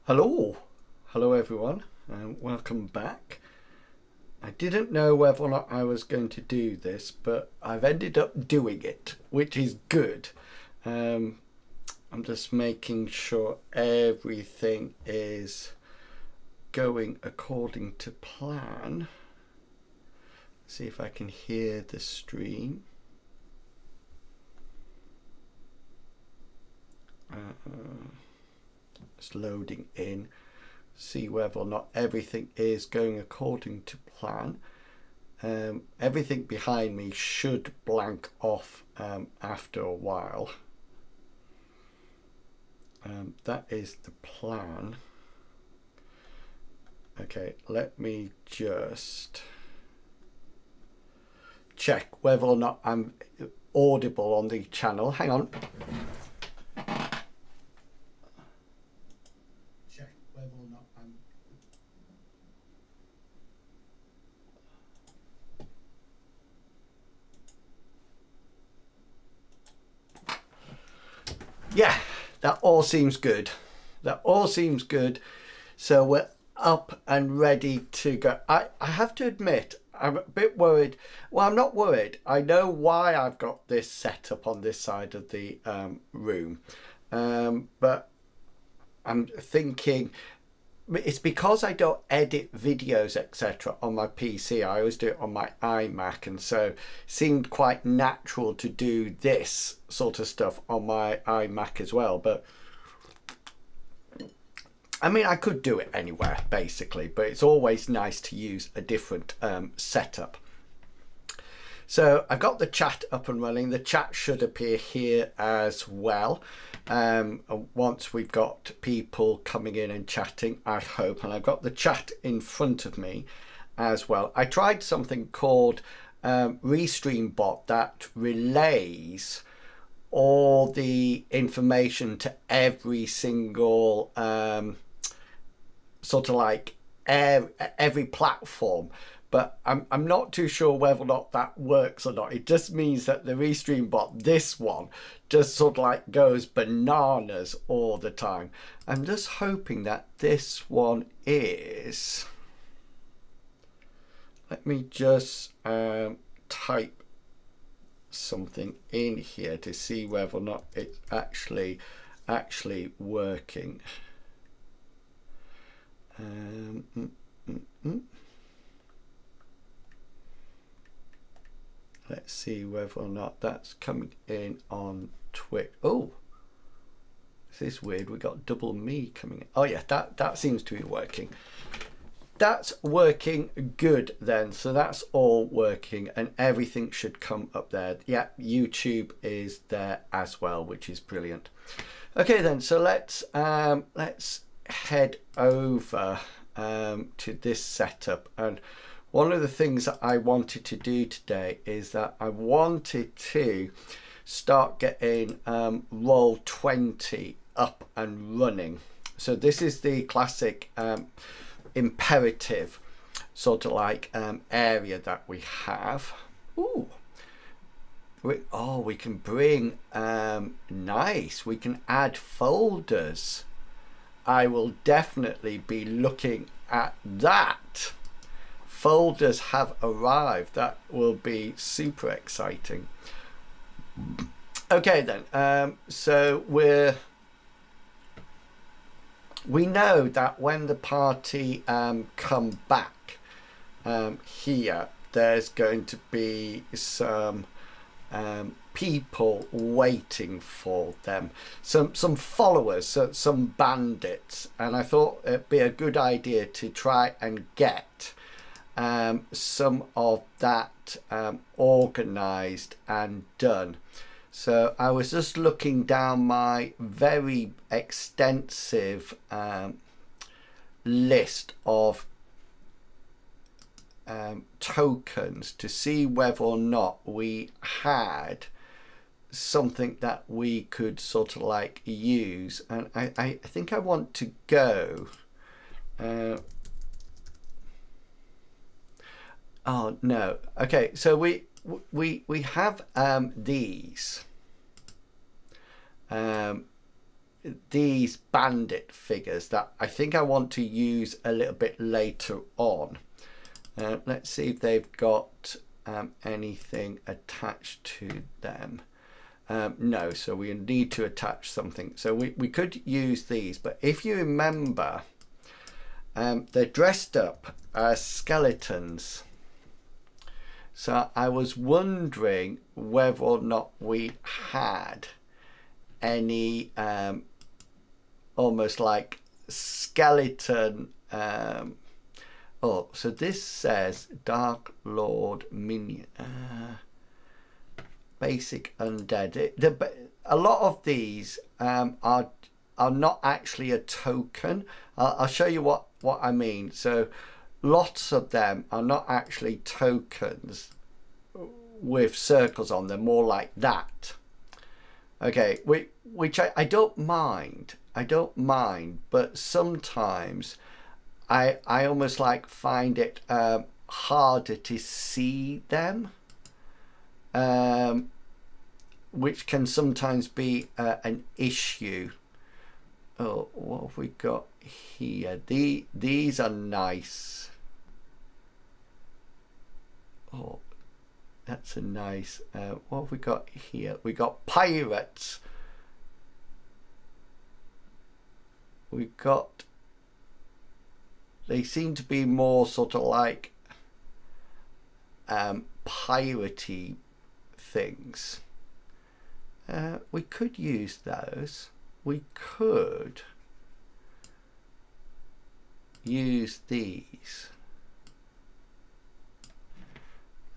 Hello everyone, and welcome back. I didn't know whether or not I was going to do this, but I've ended up doing it, which is good. I'm just making sure everything is going according to plan. See if I can hear the stream. It's loading in. See whether or not everything is going according to plan. Everything behind me should blank off after a while. That is the plan. Okay, let me just check whether or not I'm audible on the channel. Hang on. Check whether or not I'm... Yeah, that all seems good. That all seems good. So we're up and ready to go. I have to admit, I'm a bit worried. Well, I'm not worried. I know why I've got this set up on this side of the room. But I'm thinking it's because I don't edit videos, etc. on my PC. I always do it on my iMac, and so it seemed quite natural to do this sort of stuff on my iMac as well. But I mean, I could do it anywhere basically, but it's always nice to use a different setup. So I've got the chat up and running. The chat should appear here as well. Once we've got people coming in and chatting, I hope. And I've got the chat in front of me as well. I tried something called ReStreamBot that relays all the information to every single sort of like every platform, but I'm not too sure whether or not that works or not. It just means that the ReStreamBot, this one, just sort of like goes bananas all the time. I'm just hoping that this one is. Let me just type something in here to see whether or not it's actually working. Let's see whether or not that's coming in on Twitch. Oh, this is weird. We got double me coming in. Oh yeah, that seems to be working. That's working good then. So that's all working and everything should come up there. Yeah, YouTube is there as well, which is brilliant. Okay then, so let's head over to this setup. And one of the things that I wanted to do today is that I wanted to start getting Roll20 up and running. So this is the classic imperative sort of like area that we have. Ooh. We can bring nice, we can add folders. I will definitely be looking at that. Folders have arrived. That will be super exciting. Okay then, so we know that when the party come back here, there's going to be some people waiting for them, some followers, some bandits, and I thought it'd be a good idea to try and get some of that organized and done. So I was just looking down my very extensive list of tokens to see whether or not we had something that we could sort of like use, and I think I want to go oh no, okay, so we have these these bandit figures that I think I want to use a little bit later on. Let's see if they've got anything attached to them. No, so we need to attach something. So we could use these, but if you remember, they're dressed up as skeletons. So I was wondering whether or not we had any almost like skeleton. Oh, so this says Dark Lord minion. Basic undead. A lot of these are not actually a token. I'll show you what I mean. So lots of them are not actually tokens with circles on them, more like that. Okay, which I don't mind. I don't mind, but sometimes I almost like find it harder to see them. Which can sometimes be an issue. Oh, what have we got here? These are nice. Oh, that's a nice. What have we got here? We got pirates. We got. They seem to be more sort of like piratey things. We could use those. We could use these.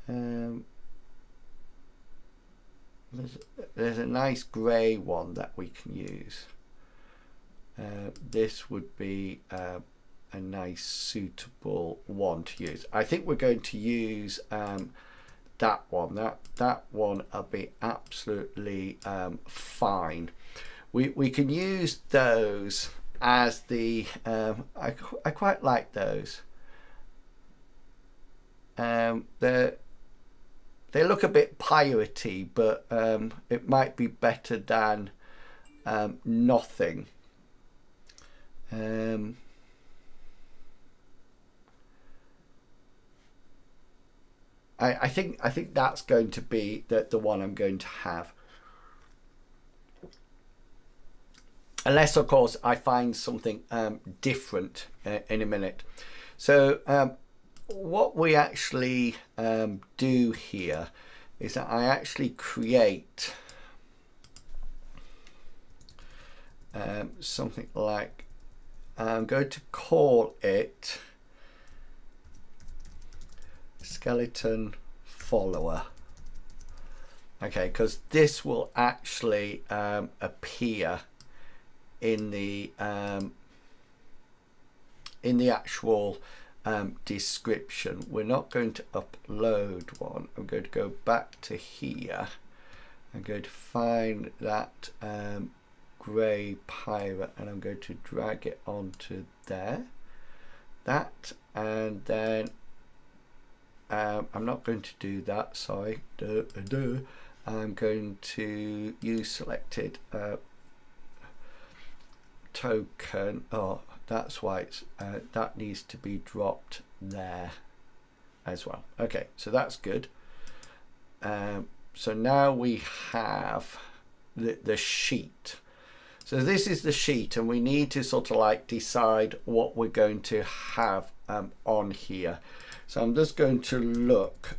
There's a nice grey one that we can use. This would be a nice suitable one to use. I think we're going to use that one. That one will be absolutely fine. We can use those as the I quite like those. They look a bit piratey, but it might be better than nothing. I think that's going to be the one I'm going to have. Unless, of course, I find something different in a minute. So what we actually do here is that I actually create something like, I'm going to call it skeleton follower. Okay, because this will actually appear in the actual description. We're not going to upload one. I'm going to go back to here. I'm going to find that grey pirate, and I'm going to drag it onto there. That, and then I'm not going to do that, sorry. I'm going to use selected token. Oh, that's why it's that needs to be dropped there as well. Okay, so that's good. So now we have the sheet. So this is the sheet, and we need to sort of like decide what we're going to have on here. So I'm just going to look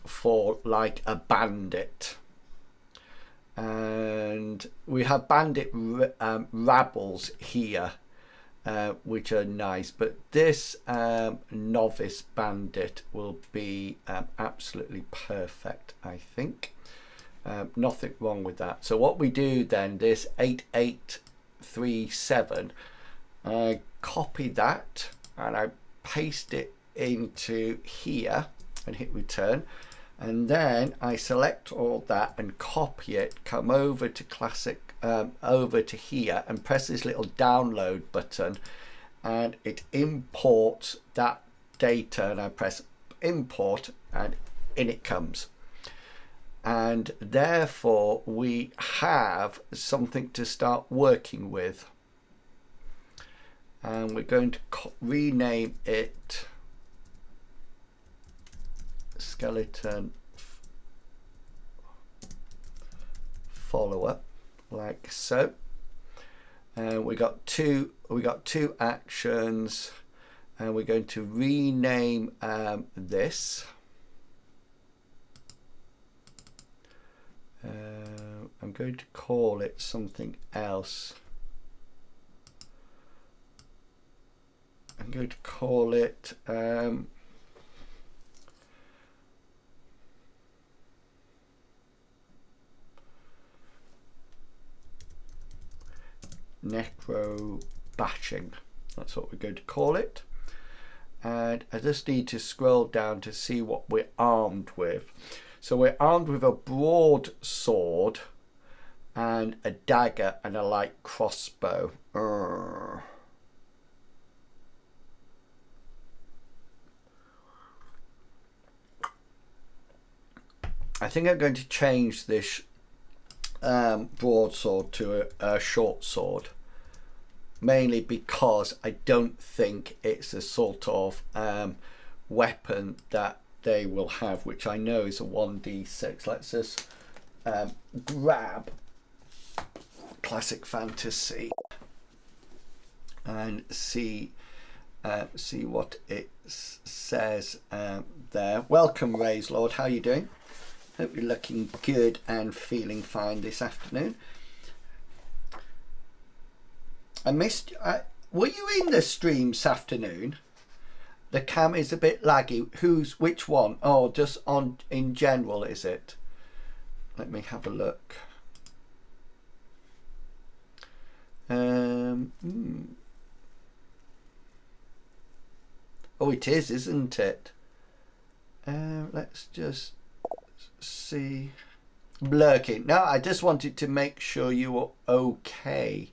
for like a bandit, and we have bandit rabbles here, which are nice, but this novice bandit will be absolutely perfect, I think. Nothing wrong with that. So what we do then, this 8837, I copy that and I paste it into here and hit return, and then I select all that and copy it, come over to classic, over to here, and press this little download button, and it imports that data, and I press import and in it comes. and therefore we have something to start working with. And we're going to rename it skeleton follower, like so. And we got two actions, and we're going to rename this. I'm going to call it something else. I'm going to call it necro batching. That's what we're going to call it. And I just need to scroll down to see what we're armed with. So we're armed with a broadsword and a dagger and a light crossbow. I think I'm going to change this broadsword to a short sword, mainly because I don't think it's a sort of weapon that they will have, which I know is a 1d6. Let's just grab Classic Fantasy and see what it says there. Welcome, Ray's Lord. How are you doing? Hope you're looking good and feeling fine this afternoon. I missed. Were you in the stream this afternoon? The cam is a bit laggy. Which one? Oh, just on in general, is it? Let me have a look. Oh, it is, isn't it? Let's just see. Blurking. No, I just wanted to make sure you were okay.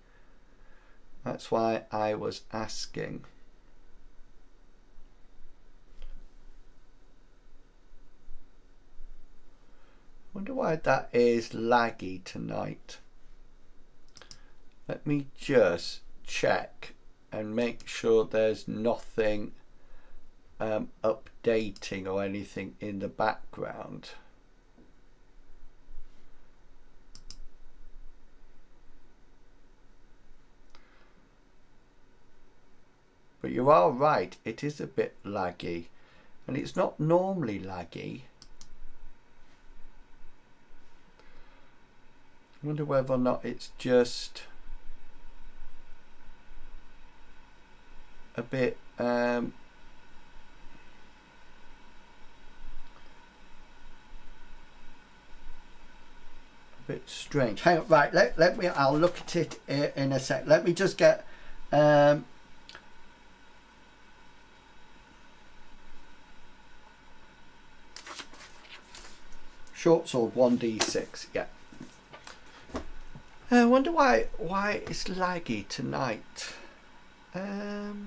That's why I was asking. Wonder why that is laggy tonight. Let me just check and make sure there's nothing updating or anything in the background. But you are right, it is a bit laggy, and it's not normally laggy. I wonder whether or not it's just a bit strange. Hang on, right, let me, I'll look at it in a sec. Let me just get short sword 1d6, yeah. I wonder why it's laggy tonight. Let's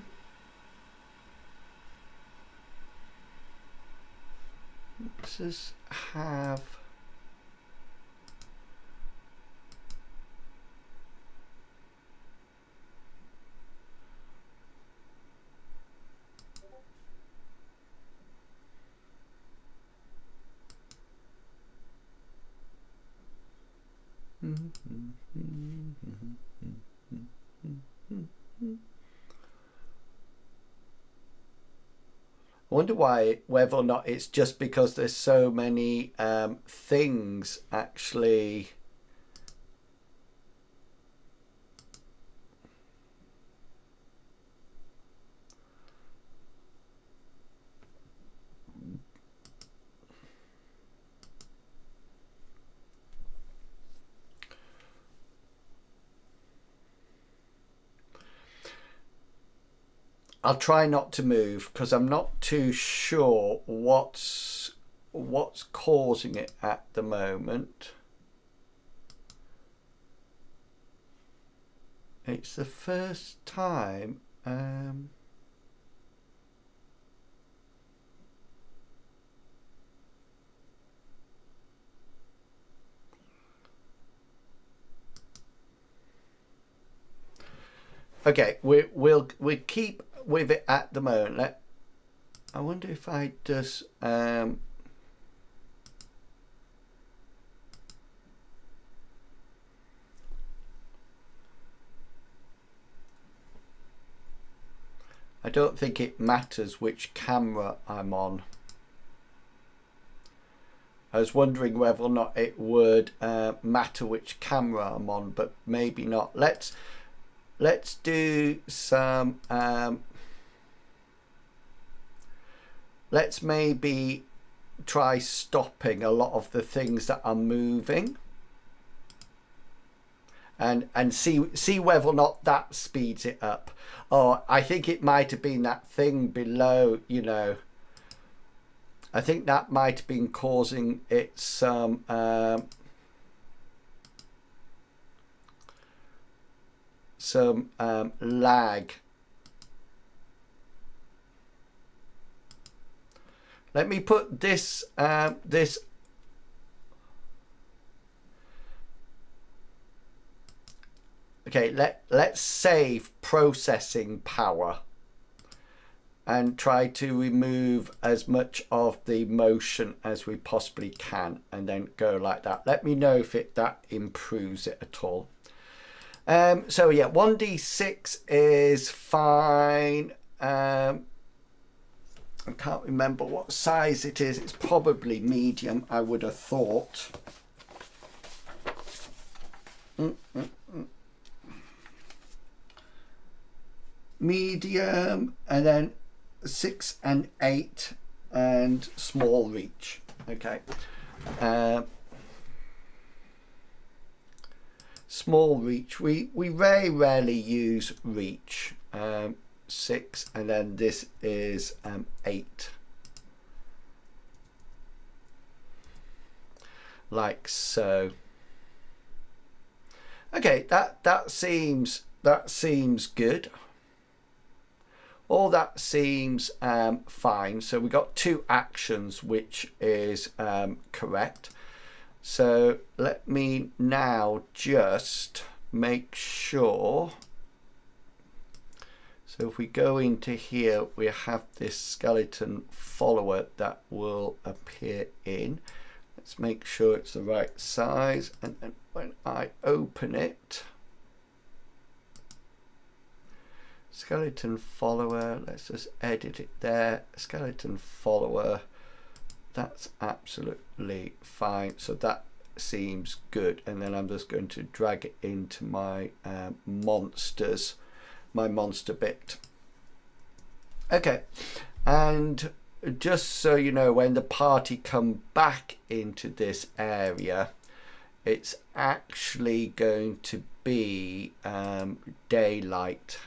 just have I wonder whether or not it's just because there's so many things actually I'll try not to move because I'm not too sure what's causing it at the moment. It's the first time Okay, we'll keep with it at the moment. I wonder if I just I don't think it matters which camera I'm on. I was wondering whether or not it would matter which camera I'm on, but maybe not. Let's do some let's maybe try stopping a lot of the things that are moving and see whether or not that speeds it up. Or I think it might have been that thing below, you know. I think that might have been causing it some lag. Let me put this this. Okay, let's save processing power and try to remove as much of the motion as we possibly can, and then go like that. Let me know if that improves it at all. So yeah, 1d6 is fine. I can't remember what size it is. It's probably medium, I would have thought. Medium, and then 6 and 8, and small reach. Okay. Small reach. We very rarely use reach. 6, and then this is 8. Like so. Okay, that seems good. All that seems fine. So we got 2 actions, which is correct. So let me now just make sure. So if we go into here, we have this skeleton follower that will appear in. Let's make sure it's the right size. And then when I open it, skeleton follower, let's just edit it there. Skeleton follower, that's absolutely fine. So that seems good. And then I'm just going to drag it into my monsters, my monster bit. Okay, and just so you know, when the party come back into this area, it's actually going to be daylight.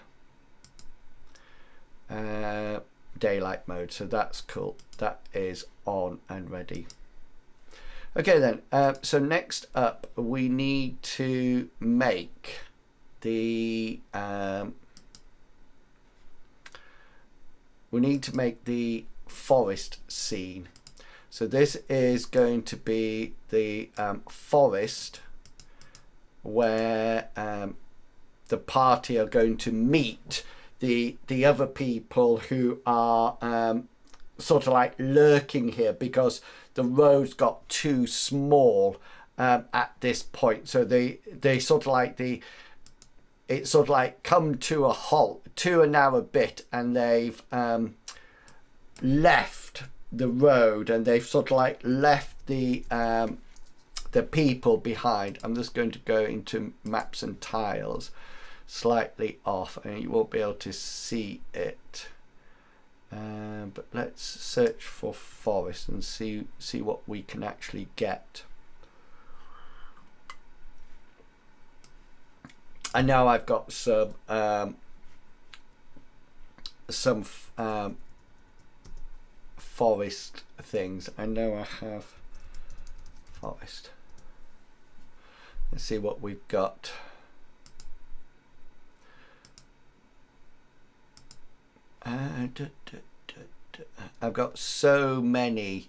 Daylight mode, so that's cool. That is on and ready. Okay then, so next up we need to make the forest scene. So this is going to be the forest where the party are going to meet the other people who are sort of like lurking here, because the roads got too small at this point. So they sort of like it's sort of like come to a halt, to a narrow bit, and they've left the road, and they've sort of like left the people behind. I'm just going to go into maps and tiles, slightly off, and you won't be able to see it. But let's search for forest and see what we can actually get. And now I've got some forest things. I know I have forest. Let's see what we've got. I've got so many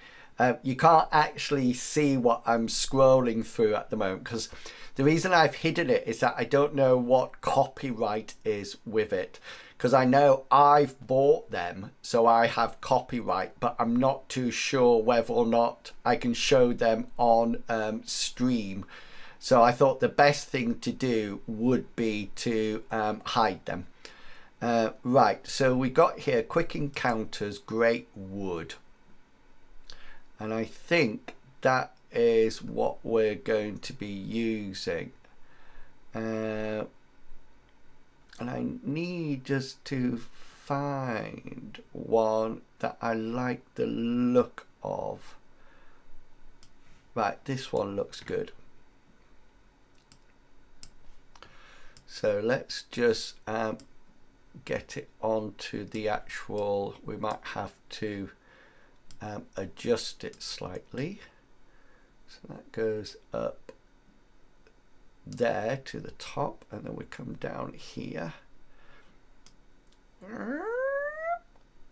You can't actually see what I'm scrolling through at the moment, because the reason I've hidden it is that I don't know what copyright is with it. Because I know I've bought them, so I have copyright, but I'm not too sure whether or not I can show them on stream. So I thought the best thing to do would be to hide them. Right, so we got here Quick Encounters, Great Wood. And I think that is what we're going to be using. And I need just to find one that I like the look of. Right, this one looks good. So let's just get it onto the actual, we might have to adjust it slightly. So that goes up there to the top, and then we come down here,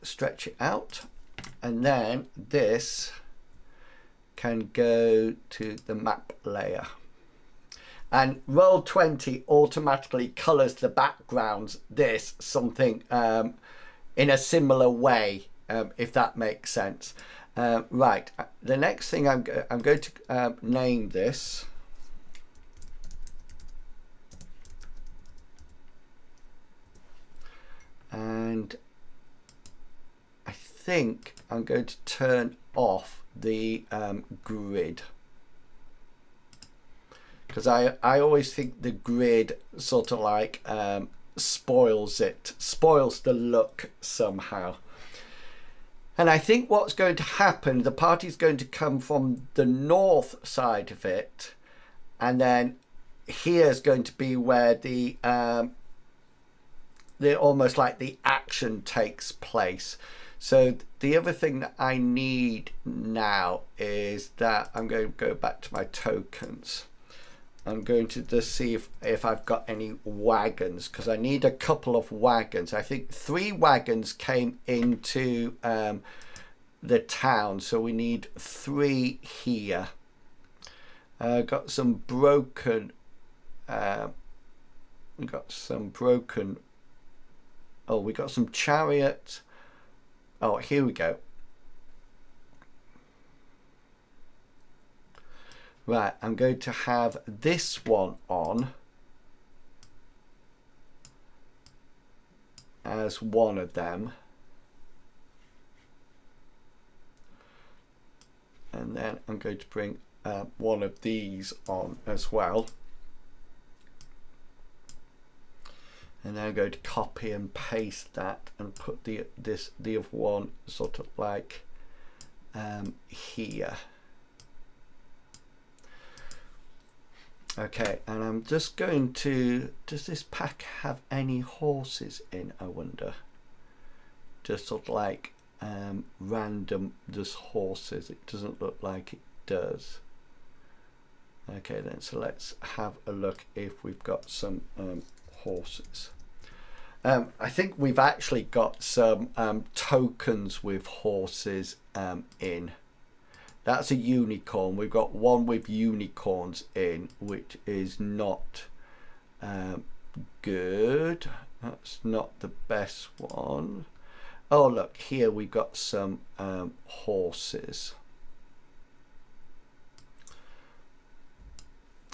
stretch it out, and then this can go to the map layer. And Roll20 automatically colors the backgrounds this something in a similar way, if that makes sense. Right, the next thing I'm going to name this. And I think I'm going to turn off the grid, because I always think the grid sort of like spoils the look somehow. And I think what's going to happen, the party's going to come from the north side of it, and then here's going to be where the almost like the action takes place. So the other thing that I need now is that I'm going to go back to my tokens. I'm going to just see if I've got any wagons, because I need a couple of wagons. I think 3 wagons came into the town, so we need 3 here. Got some broken we got some chariot. Oh, here we go. Right, I'm going to have this one on as one of them. And then I'm going to bring one of these on as well. And then I'm going to copy and paste that and put the other one sort of like here. Okay, and I'm just going to, does this pack have any horses in, I wonder? Just sort of like random, just horses. It doesn't look like it does. Okay then, so let's have a look if we've got some horses. I think we've actually got some tokens with horses in. That's a unicorn. We've got one with unicorns in, which is not good. That's not the best one. Oh look, here we've got some horses.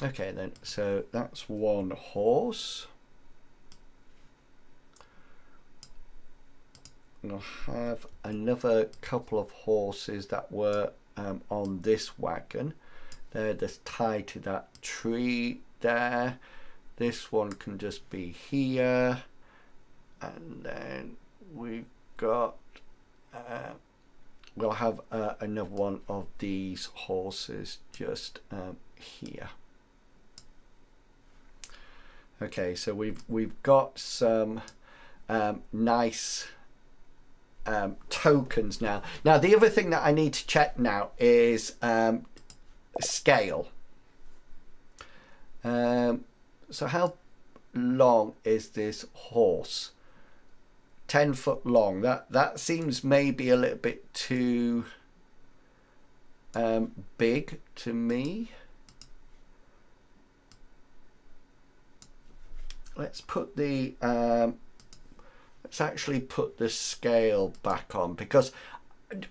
Okay then, so that's one horse. I'll have another couple of horses that were on this wagon. They're just tied to that tree there. This one can just be here, and then we've got we'll have another one of these horses just here. Okay, so we've got some nice tokens now. Now the other thing that I need to check now is scale. So how long is this horse? 10 foot long. That seems maybe a little bit too big to me. Let's put the let's actually put the scale back on, because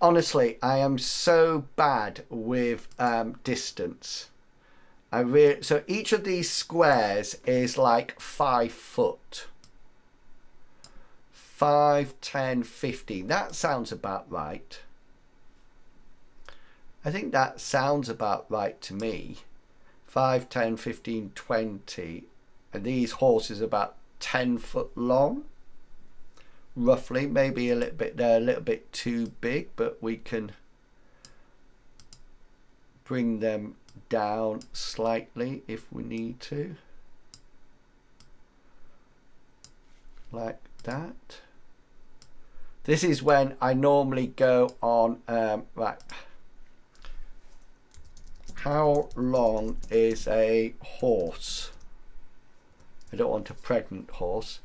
honestly I am so bad with distance. So each of these squares is like 5 foot. 5, 10, 15. That sounds about right. I think that sounds about right to me. 5, 10, 15, 20. And these horses are about 10 foot long. Roughly, maybe a little bit, they're a little bit too big, but we can bring them down slightly if we need to. Like that. This is when I normally go on, right. How long is a horse? I don't want a pregnant horse.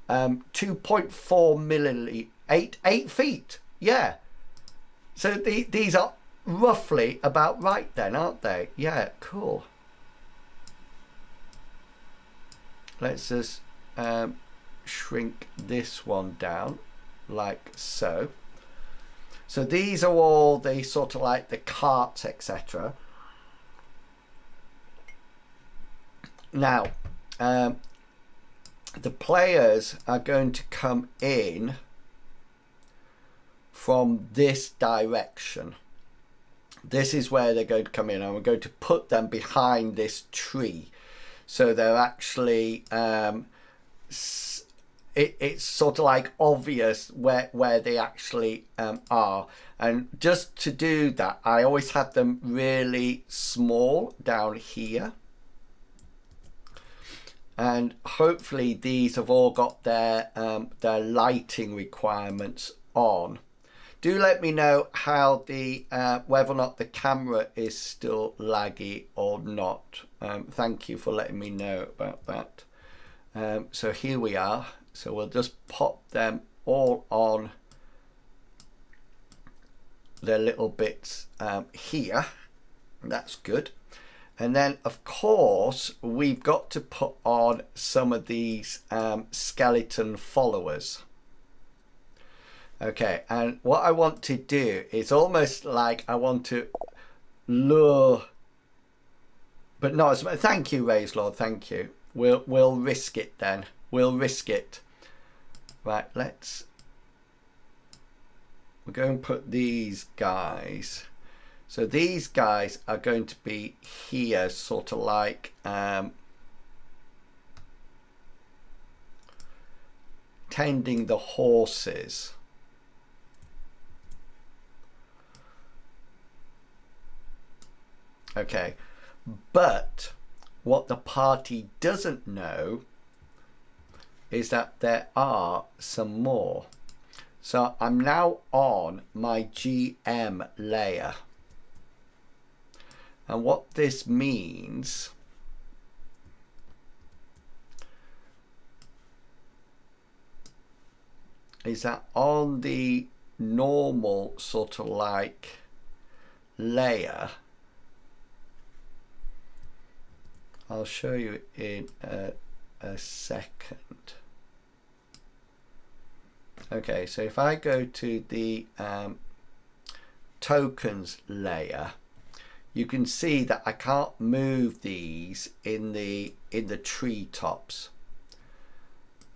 2.4 milliliters, 8 feet. Yeah. So these are roughly about right then, aren't they? Yeah, cool. Let's just shrink this one down like so. So these are all the sort of like the carts, etc. Now, the players are going to come in from this direction. This is where they're going to come in, and we're going to put them behind this tree. So they're actually, it's sort of like obvious where they actually are. And just to do that, I always have them really small down here. And hopefully these have all got their lighting requirements on. Do let me know how the whether or not the camera is still laggy or not. Thank you for letting me know about that. So here we are. So we'll just pop them all on their little bits here. That's good. And then, of course, we've got to put on some of these skeleton followers. Okay, and what I want to do is almost like I want to lure, but not as much. Thank you, Ray's Lord. Thank you. We'll risk it then. We'll risk it. Right, we're going to put these guys. So these guys are going to be here, sort of like tending the horses. Okay, but what the party doesn't know is that there are some more. So I'm now on my GM layer. And what this means is that on the normal sort of like layer, I'll show you in a second. Okay, so if I go to the tokens layer, you can see that I can't move these in the treetops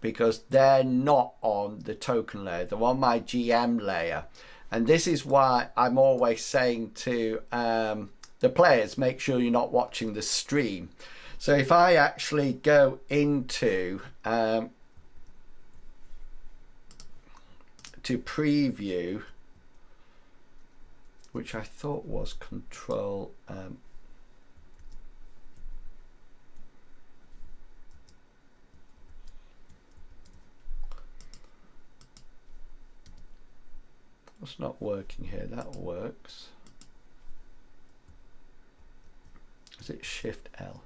because they're not on the token layer. They're on my GM layer, and this is why I'm always saying to the players, make sure you're not watching the stream. So if I actually go into to preview, which I thought was control what's not working here? That works. Is it Shift L?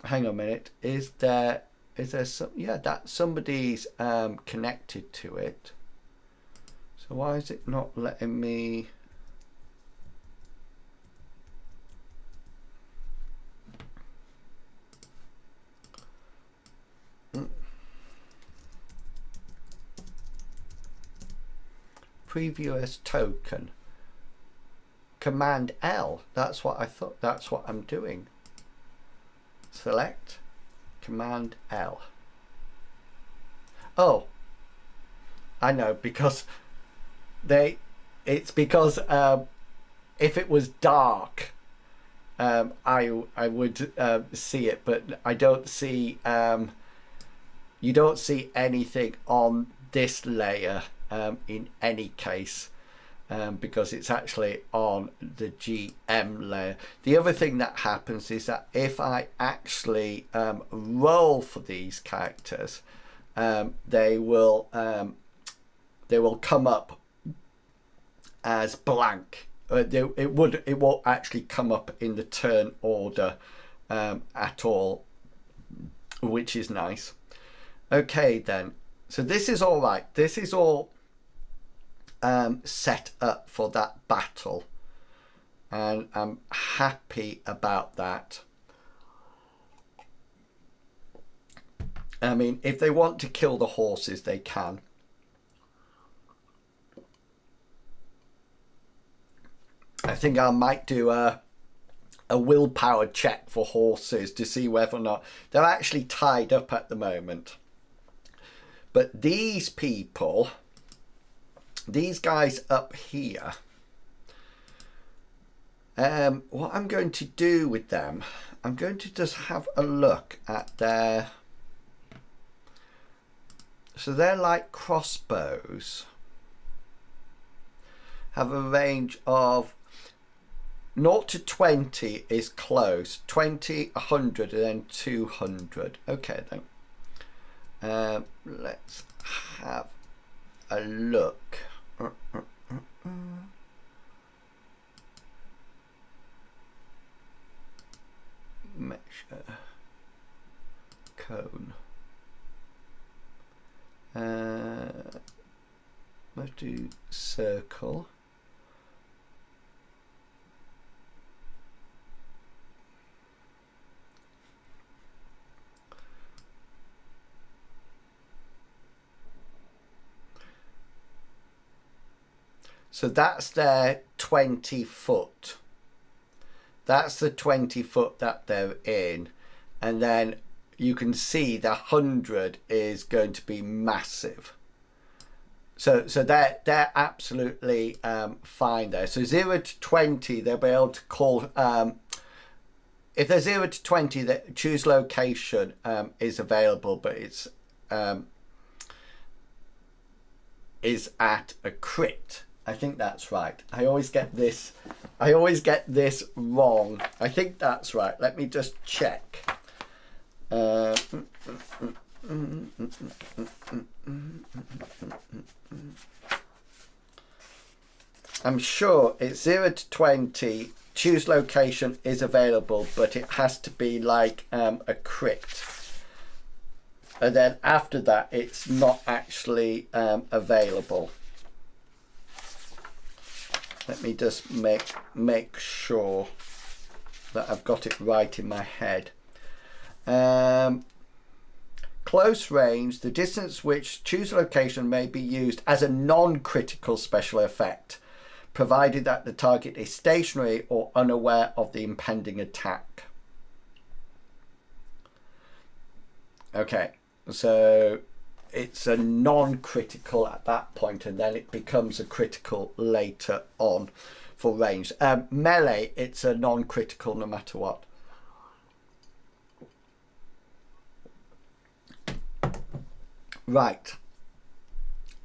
hang on a minute. Is there some? Yeah, that somebody's connected to it. So why is it not letting me? Preview as token. Command L. That's what I thought. That's what I'm doing. Select. Command L. Oh, I know, because it's because if it was dark, I would see it, but I don't see. You don't see anything on this layer in any case. Because it's actually on the GM layer. The other thing that happens is that if I actually roll for these characters, they will come up as blank. It won't actually come up in the turn order at all, which is nice. Okay then, so this is all right. This is all set up for that battle, and I'm happy about that. I mean, if they want to kill the horses, they can. I think I might do a willpower check for horses to see whether or not they're actually tied up at the moment. But these people, these guys up here, what I'm going to do with them, I'm going to just have a look at their, so they're like crossbows, have a range of 0 to 20 is close, 20, 100 and then 200. Okay then, let's have a look. Measure cone. Let's do circle. So that's their 20 foot. That's the 20 foot that they're in. And then you can see the 100 is going to be massive. So they're absolutely fine there. So 0 to 20, they'll be able to call, if they're 0 to 20, that choose location is available, but it's is at a crit. I think that's right. I always get this wrong. I think that's right. Let me just check. I'm sure it's 0 to 20. Choose location is available, but it has to be like a crit. And then after that, it's not actually available. Let me just make sure that I've got it right in my head. Close range, the distance which choose location may be used as a non-critical special effect, provided that the target is stationary or unaware of the impending attack. Okay, so it's a non-critical at that point, and then it becomes a critical later on for range. Melee, it's a non-critical no matter what. Right,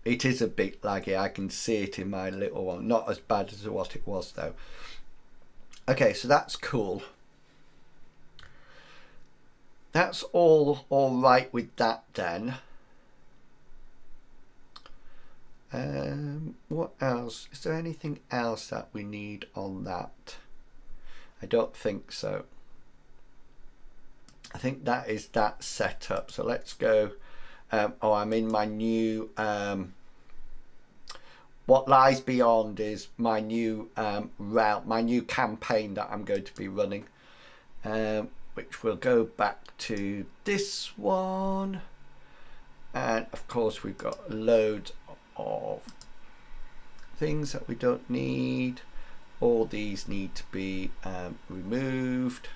it is a bit laggy. I can see it in my little one. Not as bad as what it was though. Okay, so that's cool. That's all right with that then. What else? Is there anything else that we need on that? I don't think so. I think that is that setup. So let's go. Oh, I'm in my new What Lies Beyond is my new route, my new campaign that I'm going to be running, which will go back to this one. And of course we've got loads of things that we don't need. All these need to be removed,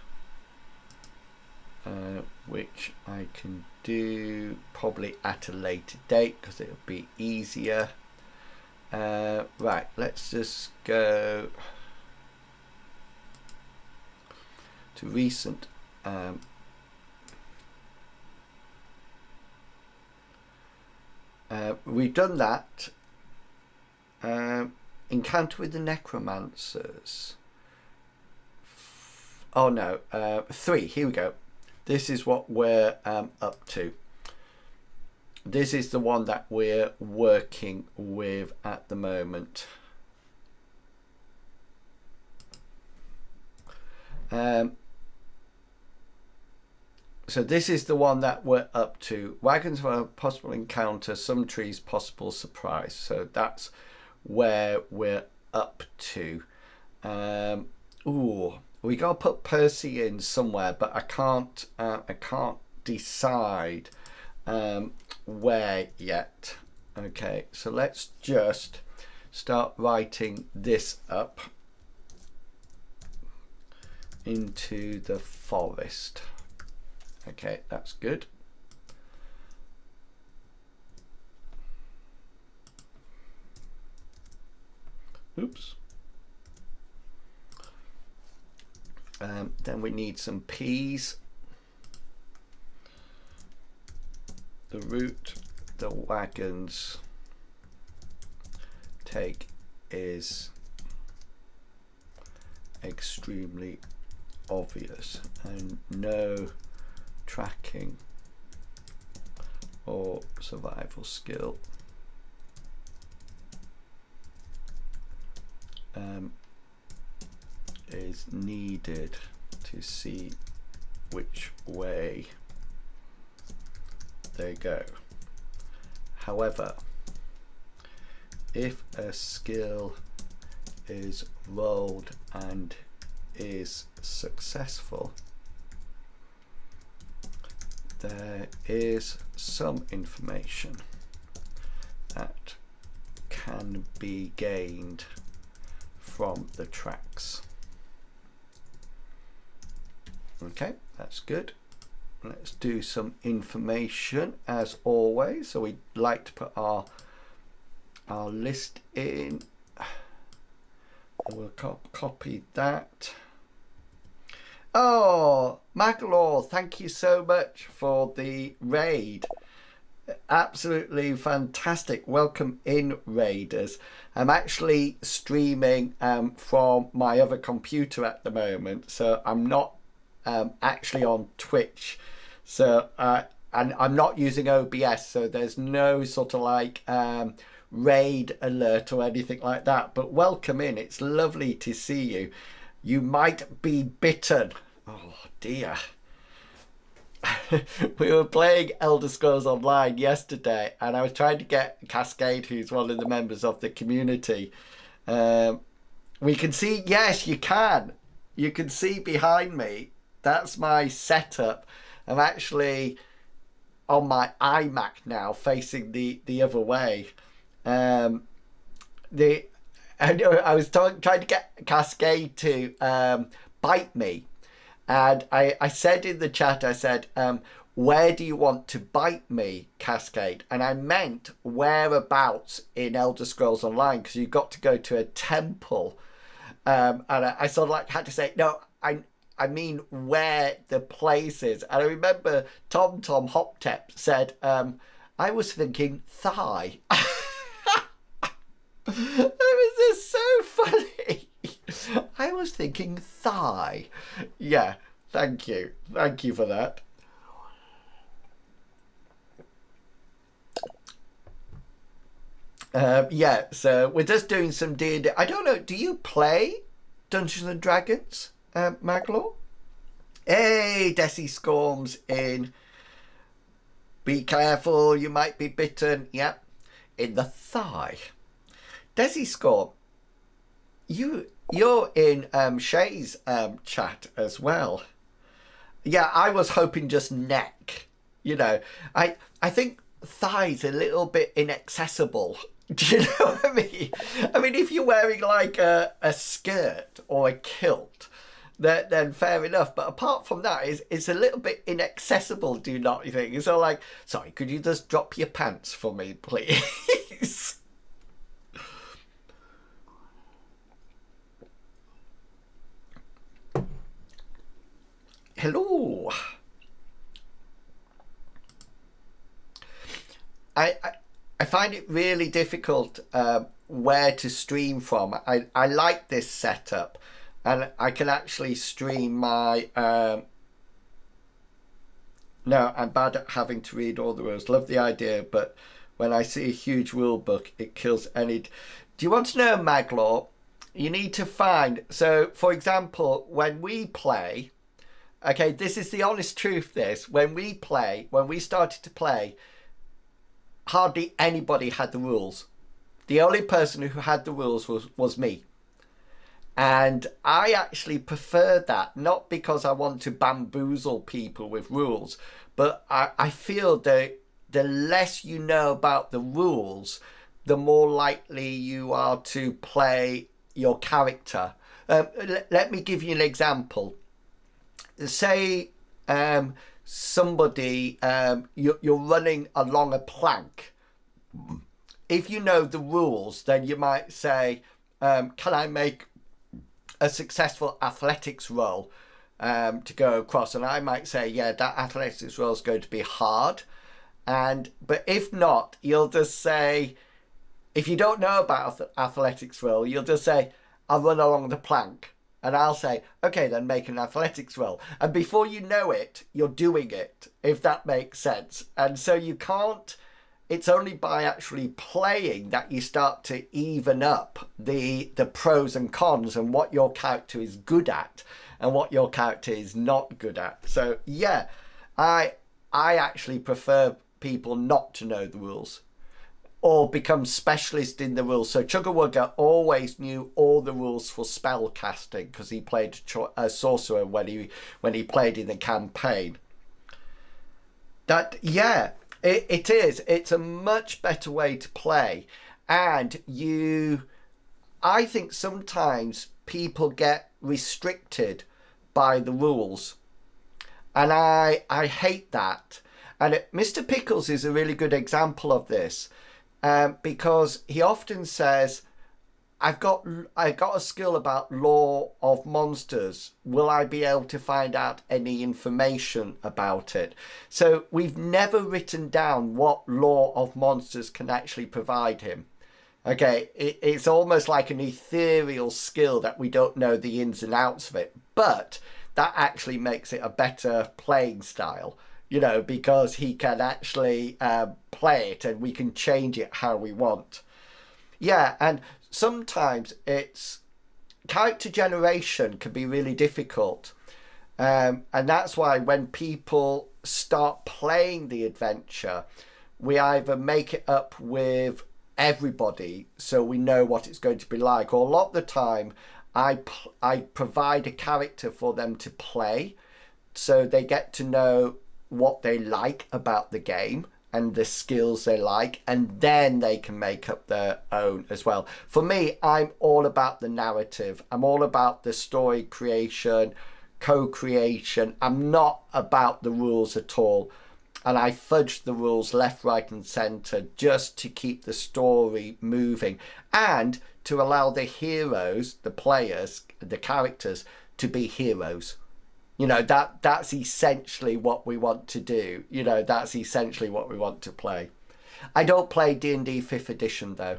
which I can do probably at a later date because it'll be easier. Right, let's just go to recent. We've done that. Encounter with the necromancers. Oh no, 3. Here we go. This is what we're up to. This is the one that we're working with at the moment. So this is the one that we're up to. Wagons for a possible encounter, some trees possible surprise. So that's where we're up to. Ooh, we gotta put Percy in somewhere, but I can't decide where yet. Okay, so let's just start writing this up into the forest. Okay, that's good. Oops. Then we need some peas. The route the wagons take is extremely obvious, and no tracking or survival skill is needed to see which way they go. However, if a skill is rolled and is successful, there is some information that can be gained from the tracks. Okay, that's good. Let's do some information as always. So we'd like to put our list in. We'll copy that. Oh, Magalore, thank you so much for the raid. Absolutely fantastic. Welcome in, raiders. I'm actually streaming from my other computer at the moment, so I'm not actually on Twitch. So and I'm not using OBS, so there's no sort of like raid alert or anything like that. But welcome in. It's lovely to see you. You might be bitten. Oh dear. We were playing Elder Scrolls Online yesterday, and I was trying to get Cascade, who's one of the members of the community. We can see, yes, you can see behind me. That's my setup. I'm actually on my iMac now, facing the other way. I was trying to get Cascade to bite me. And I said in the chat, I said, where do you want to bite me, Cascade? And I meant whereabouts in Elder Scrolls Online, because you've got to go to a temple. And I sort of like had to say, no, I mean where the place is. And I remember Tom Hoptep said, I was thinking thigh. It was just so funny. I was thinking thigh. Yeah, thank you. Thank you for that. Yeah, so we're just doing some D&D. I don't know, do you play Dungeons and Dragons, Maglor? Hey, Hey, Desi Scorms in. Be careful, you might be bitten. Yep, in the thigh. Desi Scorm, you're in Shay's chat as well. Yeah, I was hoping just neck. You know, I think thighs a little bit inaccessible. Do you know what I mean? I mean, if you're wearing like a skirt or a kilt, then fair enough. But apart from that, it's a little bit inaccessible, do you not think? It's all like, sorry, could you just drop your pants for me, please? Hello. I find it really difficult where to stream from. I like this setup, and I can actually stream my. No, I'm bad at having to read all the rules. Love the idea, but when I see a huge rule book, it kills any. Do you want to know, Maglaw? You need to find. So, for example, when we play. Okay, this is the honest truth. When we started to play, hardly anybody had the rules. The only person who had the rules was me. And I actually prefer that, not because I want to bamboozle people with rules, but I feel that the less you know about the rules, the more likely you are to play your character. Let me give you an example. Say somebody, you're running along a plank. If you know the rules, then you might say, can I make a successful athletics roll to go across? And I might say, yeah, that athletics roll is going to be hard. But if not, you'll just say, if you don't know about athletics roll, you'll just say, I'll run along the plank. And I'll say, okay, then make an athletics roll. And before you know it, you're doing it, if that makes sense. And so you can't, it's only by actually playing that you start to even up the pros and cons and what your character is good at and what your character is not good at. So yeah, I actually prefer people not to know the rules or become specialist in the rules. So Chugga always knew all the rules for spell casting because he played a sorcerer when he played in the campaign. That, yeah, it is. It's a much better way to play. And I think sometimes people get restricted by the rules. And I hate that. And Mr. Pickles is a really good example of this. Because he often says, I got a skill about law of monsters. Will I be able to find out any information about it? So we've never written down what law of monsters can actually provide him. Okay, it's almost like an ethereal skill that we don't know the ins and outs of it. But that actually makes it a better playing style. You know, because he can actually play it and we can change it how we want. Yeah, and sometimes it's character generation can be really difficult. And that's why when people start playing the adventure, we either make it up with everybody so we know what it's going to be like, or a lot of the time I provide a character for them to play so they get to know what they like about the game and the skills they like, and then they can make up their own as well. For me, I'm all about the narrative. I'm all about the story creation, co-creation. I'm not about the rules at all. And I fudge the rules left, right and centre just to keep the story moving and to allow the heroes, the players, the characters to be heroes. You know, that's essentially what we want to do. You know, that's essentially what we want to play. I don't play D&D 5th edition though.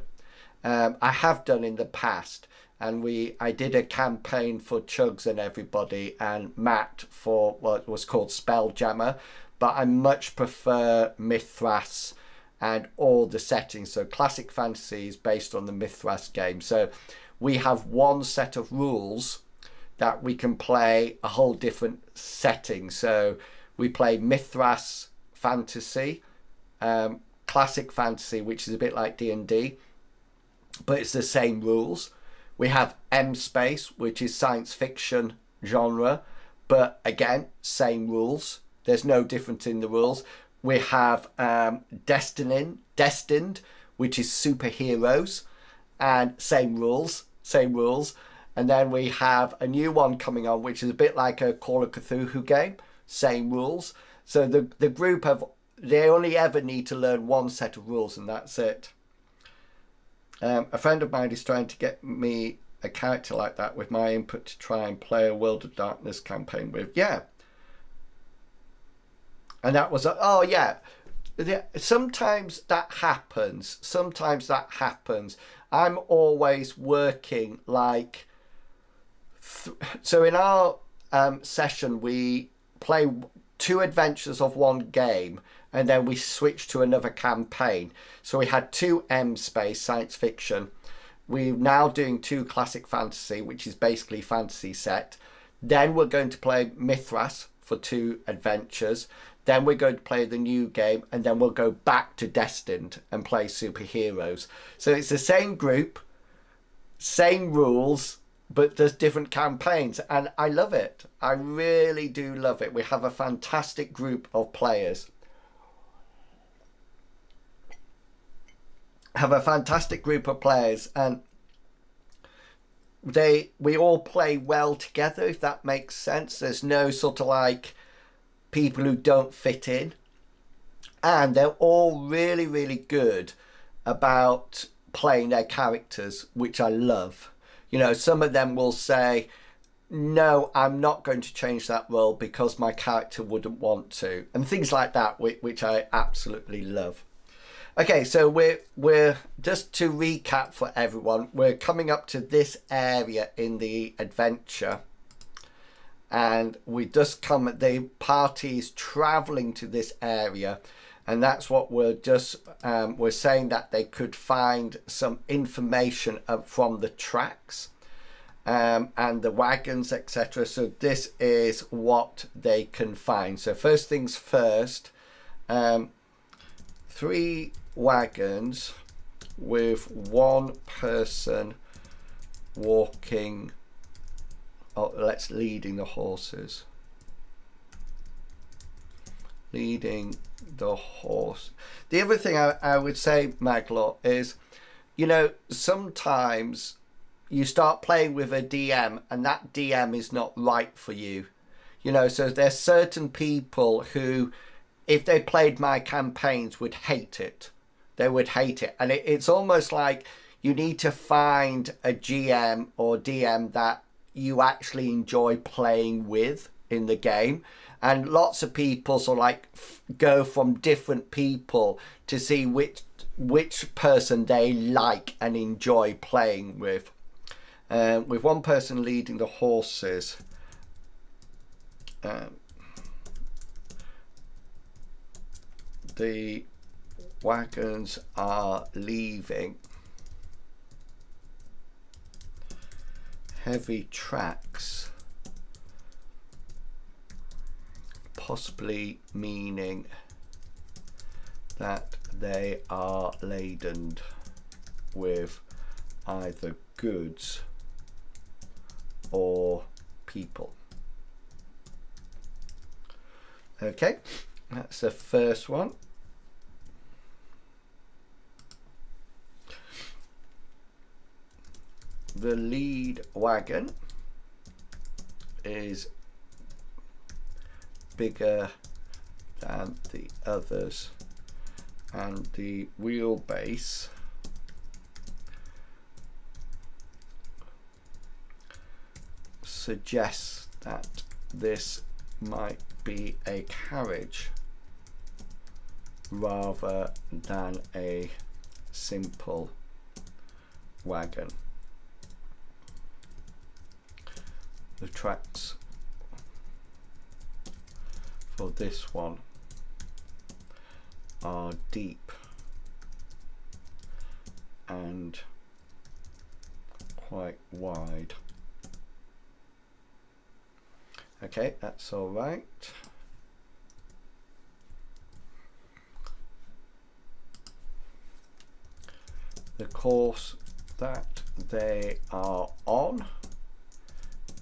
I have done in the past, and I did a campaign for Chugs and everybody and Matt for what was called Spelljammer, but I much prefer Mithras and all the settings. So classic fantasy is based on the Mithras game. So we have one set of rules that we can play a whole different setting. So we play Mithras fantasy, classic fantasy, which is a bit like D&D, but it's the same rules. We have M space, which is science fiction genre, but again, same rules. There's no difference in the rules. We have Destined, which is superheroes, and same rules. And then we have a new one coming on, which is a bit like a Call of Cthulhu game, same rules. So the group they only ever need to learn one set of rules, and that's it. A friend of mine is trying to get me a character like that with my input to try and play a World of Darkness campaign with. Yeah. And that was, oh yeah. Sometimes that happens. I'm always working like... So in our session, we play 2 adventures of one game, and then we switch to another campaign. So we had 2 M space science fiction. We're now doing 2 classic fantasy, which is basically fantasy set. Then we're going to play Mithras for 2 adventures. Then we're going to play the new game, and then we'll go back to Destined and play superheroes. So it's the same group, same rules, but there's different campaigns, and I love it. I really do love it. We have a fantastic group of players. And we all play well together, if that makes sense. There's no sort of like people who don't fit in, and they're all really, really good about playing their characters, which I love. You know, some of them will say, no, I'm not going to change that role because my character wouldn't want to, and things like that, which I absolutely love. Okay, so we're just to recap for everyone, we're coming up to this area in the adventure, and we just the party's traveling to this area, and that's what we're saying, that they could find some information from the tracks and the wagons, etc. So this is what they can find. So first things first, 3 wagons with 1 person walking, leading the horses. Leading the horse. The other thing I would say, Maglor, is, you know, sometimes you start playing with a DM and that DM is not right for you. You know, so there's certain people who, if they played my campaigns, would hate it. They would hate it. And it's almost like you need to find a GM or DM that you actually enjoy playing with in the game. And lots of people sort of like go from different people to see which person they like and enjoy playing with. With 1 person leading the horses. The wagons are leaving heavy tracks, possibly meaning that they are laden with either goods or people. Okay, that's the first one. The lead wagon is bigger than the others, and the wheelbase suggests that this might be a carriage rather than a simple wagon. The tracks for this one are deep and quite wide. Okay, that's all right. The course that they are on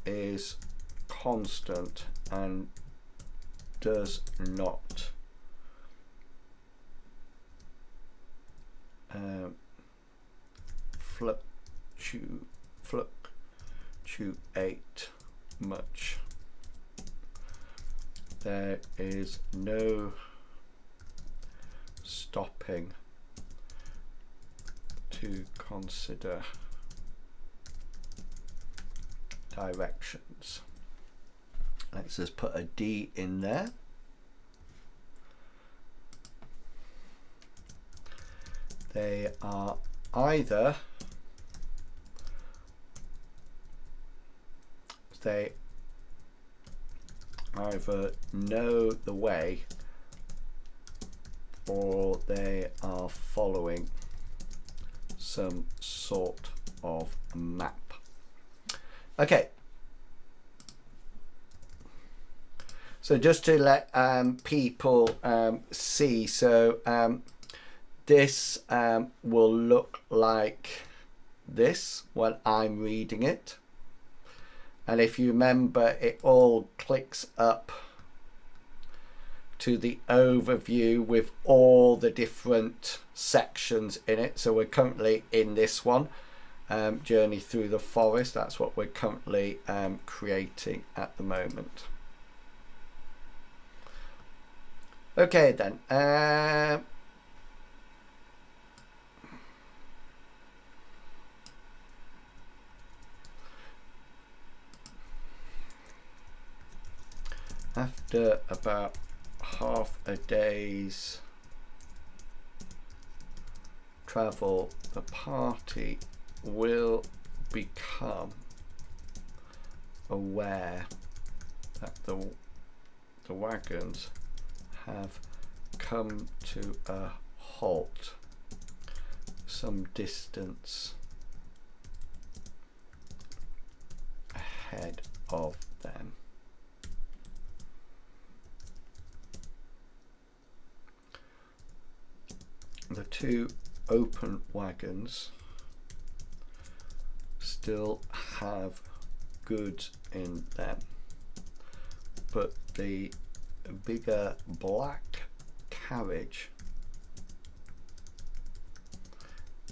is constant and does not fluctuate much. There is no stopping to consider directions. Let's just put a D in there. They are either know the way or they are following some sort of map. Okay. So just to let people see, so this will look like this when I'm reading it. And if you remember, it all clicks up to the overview with all the different sections in it. So we're currently in this one, Journey Through the Forest. That's what we're currently creating at the moment. Okay then. After about half a day's travel, the party will become aware that the wagons have come to a halt some distance ahead of them. The two open wagons still have goods in them, but the bigger black carriage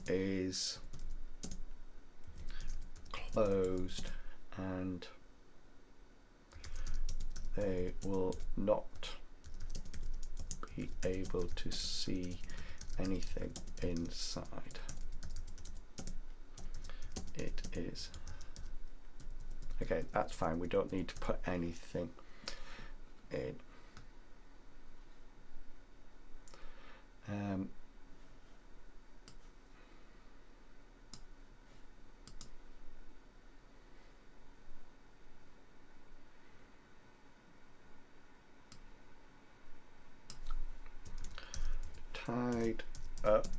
is closed and they will not be able to see anything inside. It is okay, that's fine, we don't need to put anything in. Tied up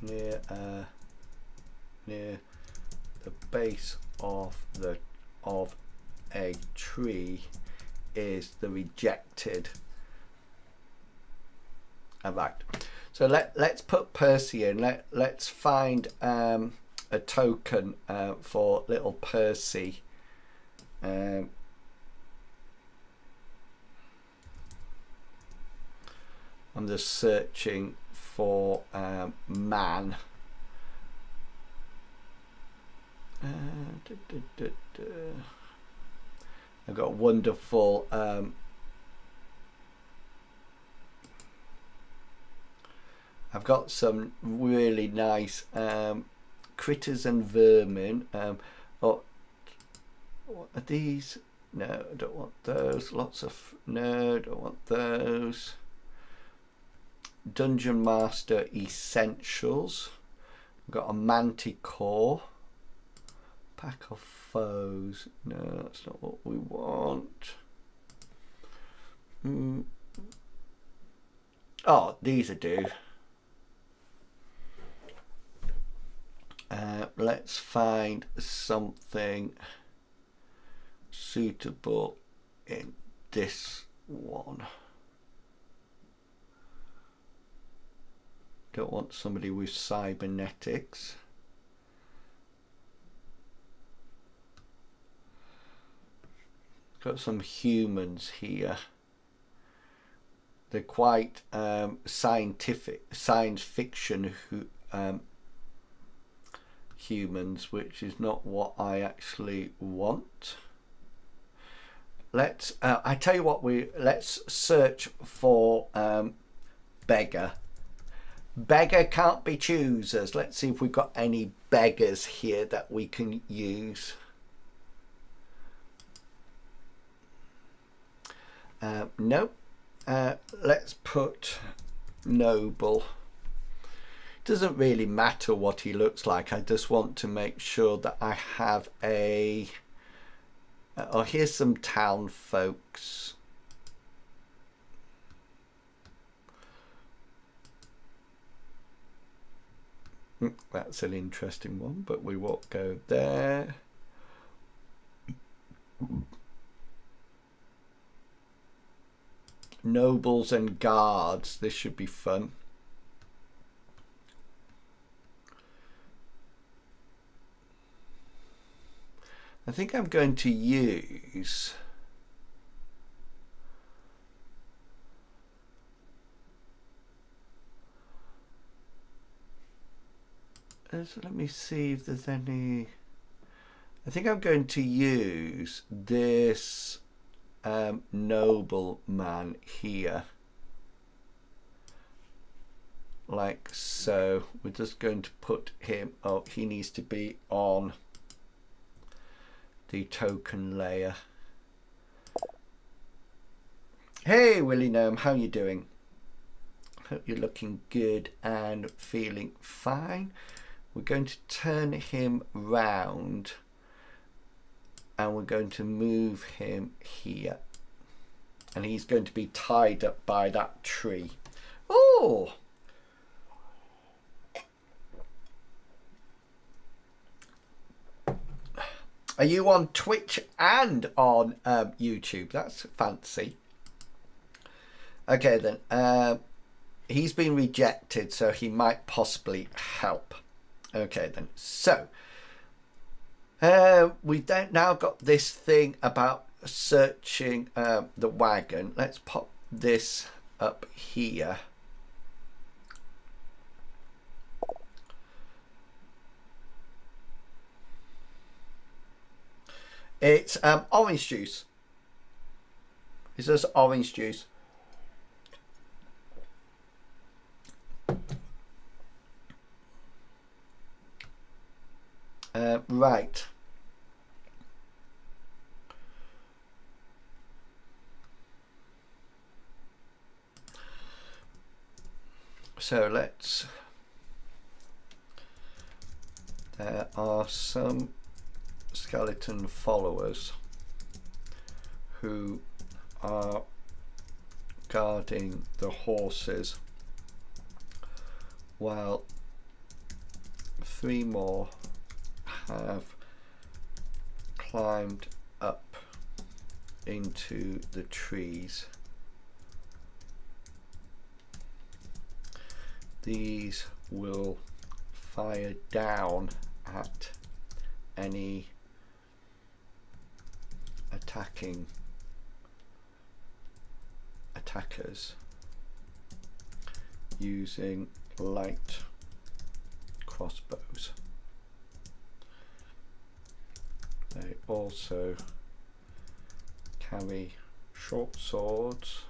near the base of a tree is the rejected. Right. So let's put Percy in. Let's find a token for little Percy. I'm just searching for man. I've got wonderful I've got some really nice critters and vermin. Oh, what are these? No, I don't want those. Lots of no, don't want those. Dungeon Master Essentials. We've got a Manticore. Pack of foes. No, that's not what we want. Oh, these are do. Let's find something suitable in this one. Don't want somebody with cybernetics. Got some humans here. They're quite scientific, science fiction humans, which is not what I actually want. Let's. I tell you what. Let's search for beggar. Beggar can't be choosers. Let's see if we've got any beggars here that we can use. Nope. Let's put noble. Doesn't really matter what he looks like. I just want to make sure that I have a oh, here's some town folks. That's an interesting one, but we won't go there. Nobles and guards. This should be fun. I think I'm going to use so let me see if there's any. I think I'm going to use this nobleman here, like so. We're just going to put him. Oh, he needs to be on the token layer. Hey Willie Gnome, how you doing? Hope you're looking good and feeling fine. We're going to turn him round and we're going to move him here, and he's going to be tied up by that tree. Oh, are you on Twitch and on YouTube? That's fancy. Okay then, he's been rejected, so he might possibly help. Okay then, so we've now got this thing about searching the wagon. Let's pop this up here. It's orange juice. It's just orange juice. Right. So let's. There are some skeleton followers who are guarding the horses, while 3 more have climbed up into the trees. These will fire down at any attacking attackers using light crossbows. They also carry short swords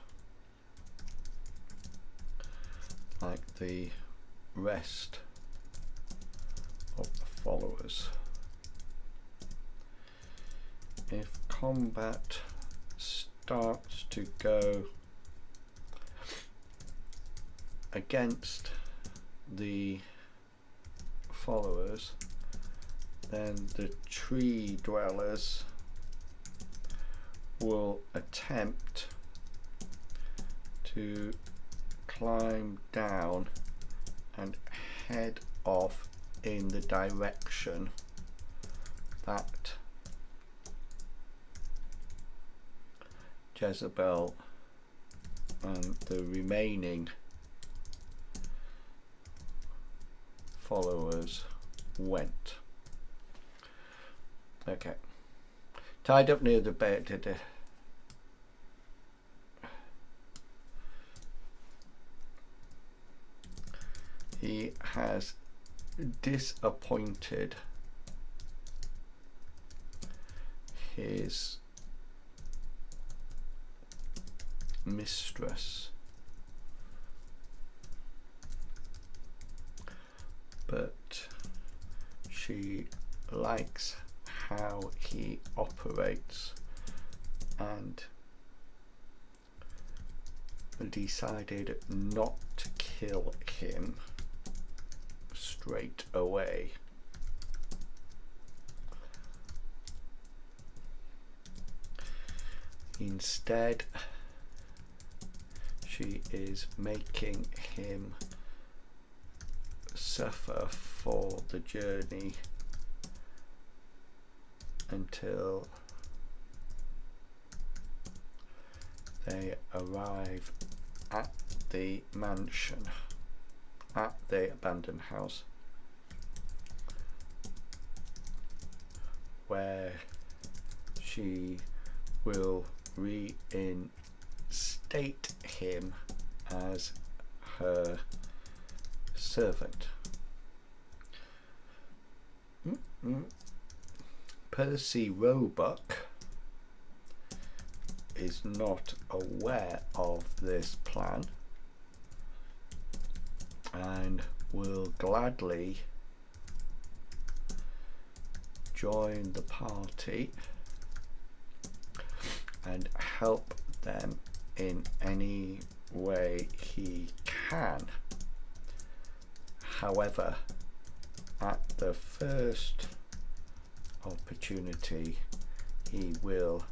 like the rest of the followers. If combat starts to go against the followers, then the tree dwellers will attempt to climb down and head off in the direction that Jezebel and the remaining followers went. Okay. Tied up near the bed. He has disappointed his mistress, but she likes how he operates and decided not to kill him straight away. Instead, she is making him suffer for the journey until they arrive at the mansion, at the abandoned house, where she will reinstate him as her servant. Percy Roebuck is not aware of this plan and will gladly join the party and help them in any way he can. However, at the first opportunity, he will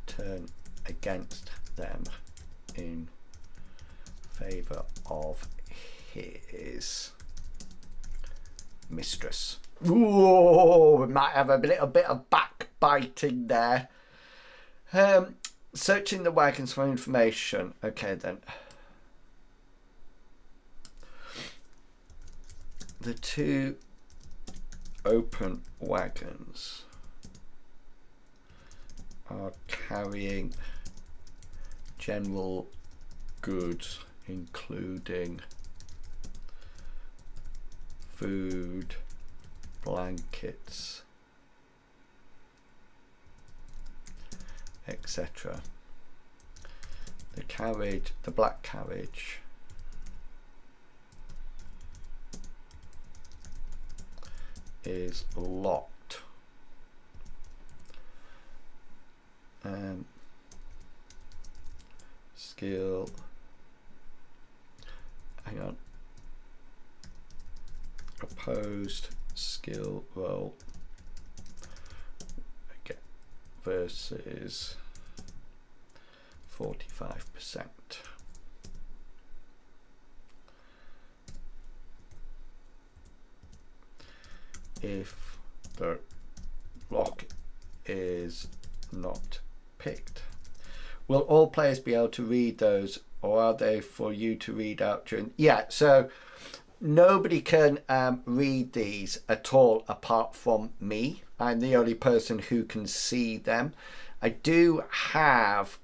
turn against them in favor of his mistress. Ooh, we might have a little bit of backbiting there. Searching the wagons for information. Okay then. The two open wagons are carrying general goods, including food, blankets, etc. The carriage, the black carriage, is locked. Skill, hang on, opposed skill roll okay, versus 45%. If the lock is not picked, will all players be able to read those, or are they for you to read out during? Yeah, so nobody can read these at all apart from me. I'm the only person who can see them. I do have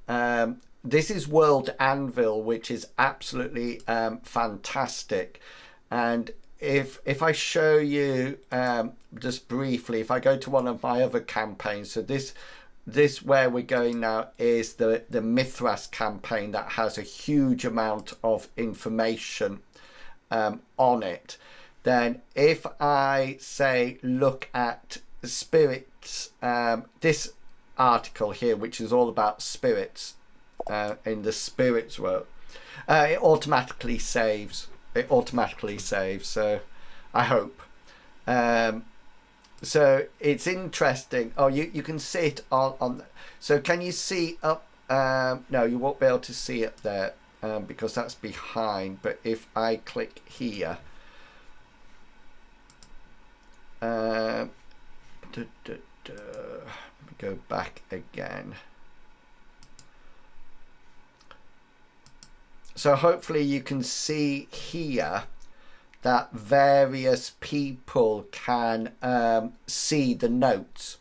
this is World Anvil, which is absolutely fantastic. And if I show you just briefly, if I go to one of my other campaigns, so this where we're going now is the Mithras campaign that has a huge amount of information on it. Then if I say look at spirits, this article here, which is all about spirits in the spirits world, it automatically saves. So I hope. So it's interesting. Oh, you can see it on so can you see up? No, you won't be able to see it there because that's behind. But if I click here, let me go back again. so hopefully you can see here that various people can see the notes.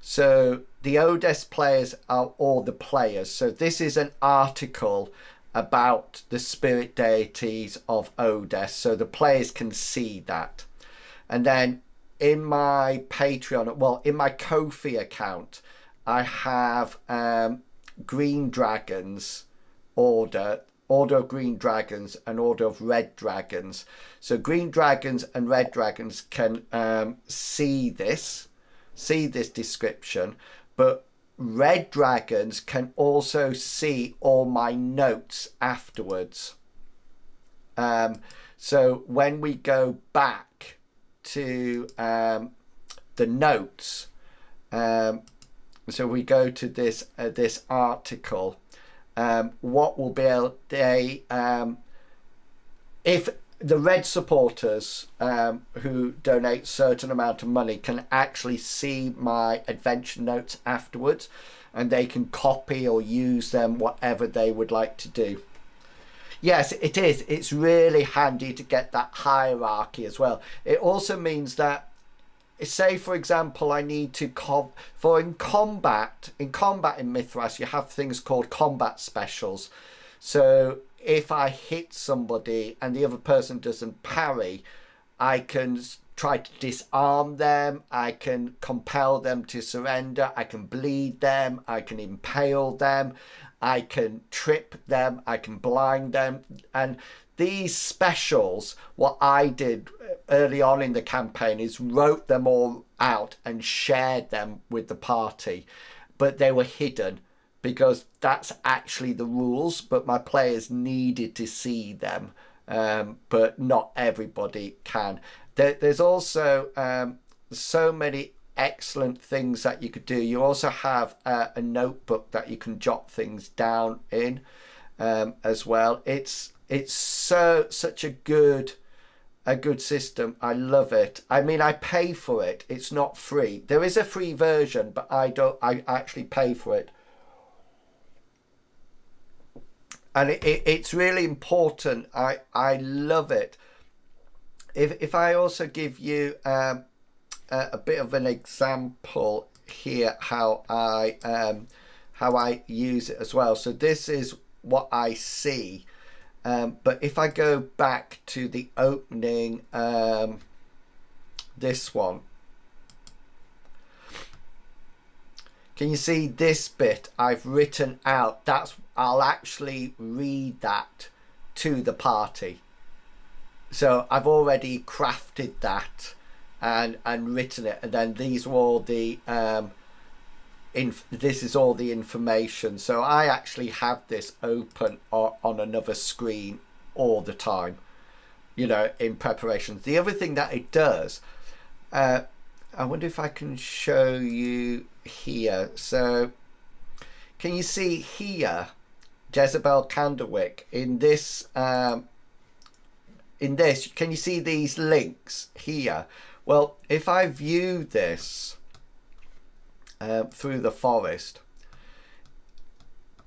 So the Odes players are all the players. So this is an article about the spirit deities of Odes. So the players can see that. And then in my Patreon, well, in my Ko-fi account, I have green dragons order of green dragons and order of red dragons. So green dragons and red dragons can see this description, but red dragons can also see all my notes afterwards. So when we go back to the notes, so we go to this article, what will be able, if the red supporters who donate certain amount of money can actually see my adventure notes afterwards, and they can copy or use them whatever they would like to do. Yes, it is. It's really handy to get that hierarchy as well. It also means that, say for example, I need to in combat in Mithras, you have things called combat specials. So if I hit somebody and the other person doesn't parry, I can try to disarm them, I can compel them to surrender, I can bleed them, I can impale them, I can trip them, I can blind them. And these specials, what I did early on in the campaign is wrote them all out and shared them with the party, but they were hidden because that's actually the rules, but my players needed to see them, but not everybody can. There's also so many excellent things that you could do. You also have a notebook that you can jot things down in as well. It's such a good system. I love it. I mean, I pay for it. It's not free. There is a free version, but I actually pay for it. And it's really important. I love it. If I also give you a bit of an example here, how I use it as well. So this is what I see. But if I go back to the opening, this one, can you see this bit I've written out? I'll actually read that to the party. So I've already crafted that and written it, and then these are all the this is all the information. So I actually have this open on another screen all the time, you know, in preparation. The other thing that it does, I wonder if I can show you here. So can you see here Jezebel Candlewick in this can you see these links here? Well, if I view this through the forest,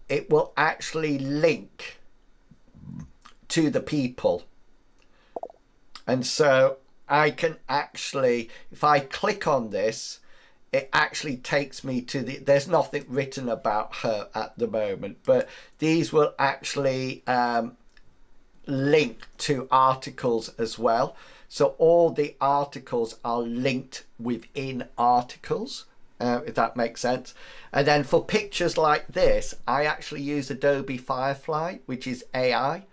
it will actually link to the people. And so I can actually, if I click on this, it actually takes me to there's nothing written about her at the moment, but these will actually link to articles as well. So all the articles are linked within articles, if that makes sense. And then for pictures like this, I actually use Adobe Firefly, which is AI.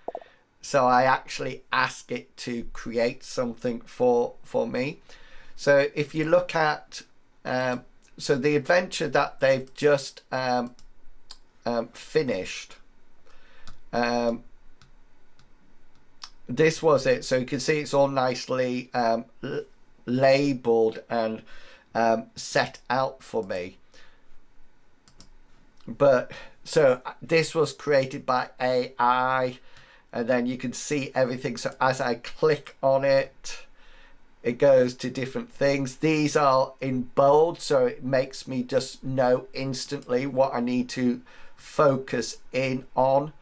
So I actually ask it to create something for me. So if you look at, so the adventure that they've just finished, this was it. So you can see it's all nicely labeled and set out for me. But so this was created by AI, and then you can see everything. So as I click on it, it goes to different things. These are in bold, so it makes me just know instantly what I need to focus in on.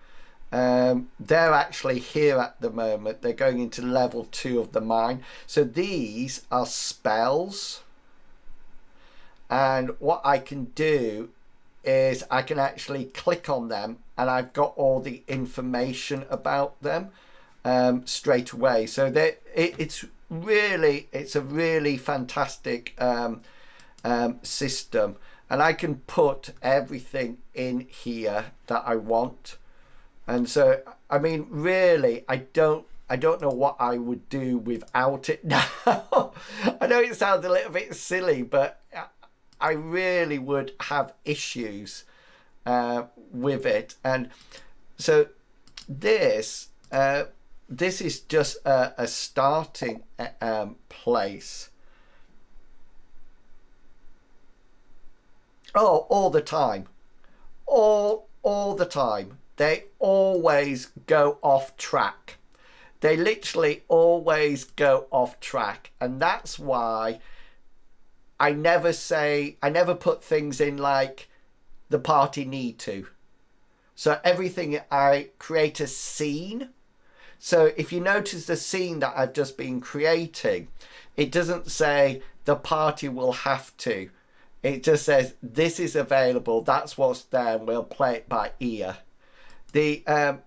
they're actually here at the moment. They're going into level 2 of the mine. So these are spells. And what I can do is I can actually click on them and I've got all the information about them straight away. So it's a really fantastic system. And I can put everything in here that I want. And so, I mean, really, I don't know what I would do without it now. I know it sounds a little bit silly, but I really would have issues with it. And so this is just a starting place. Oh, all the time. All the time. They always go off track. They literally always go off track. And that's why I never put things in like the party need to. So everything, I create a scene. So if you notice the scene that I've just been creating, it doesn't say the party will have to. It just says this is available. That's what's there, and we'll play it by ear. So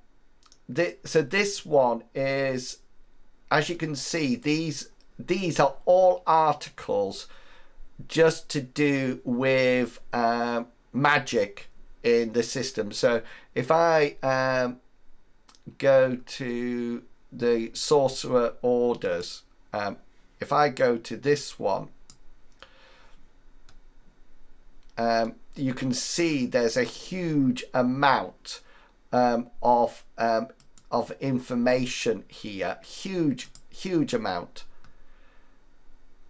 this one is, as you can see, these are all articles just to do with magic in the system. So if I go to the sorcerer orders, if I go to this one, you can see there's a huge amount of information here. Huge amount.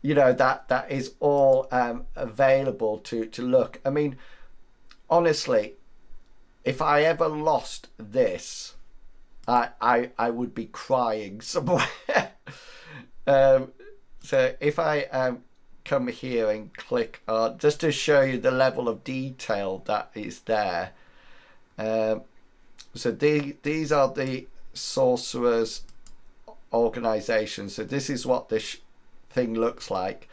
You know, that is all available to look. I mean, honestly, if I ever lost this, I would be crying somewhere. So if I come here and click on, just to show you the level of detail that is there. So these are the sorcerers organization. So this is what this thing looks like.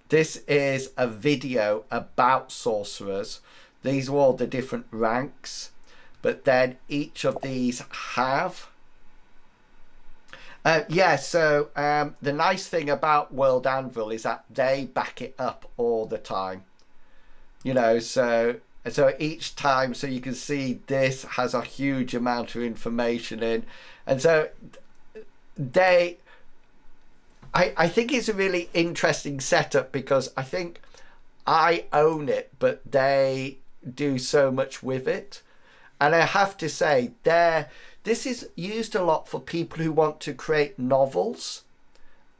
This is a video about sorcerers. These are all the different ranks, but then each of these have so the nice thing about World Anvil is that they back it up all the time, you know. So each time, so you can see this has a huge amount of information in, and so I think it's a really interesting setup, because I think I own it, but they do so much with it. And I have to say, this is used a lot for people who want to create novels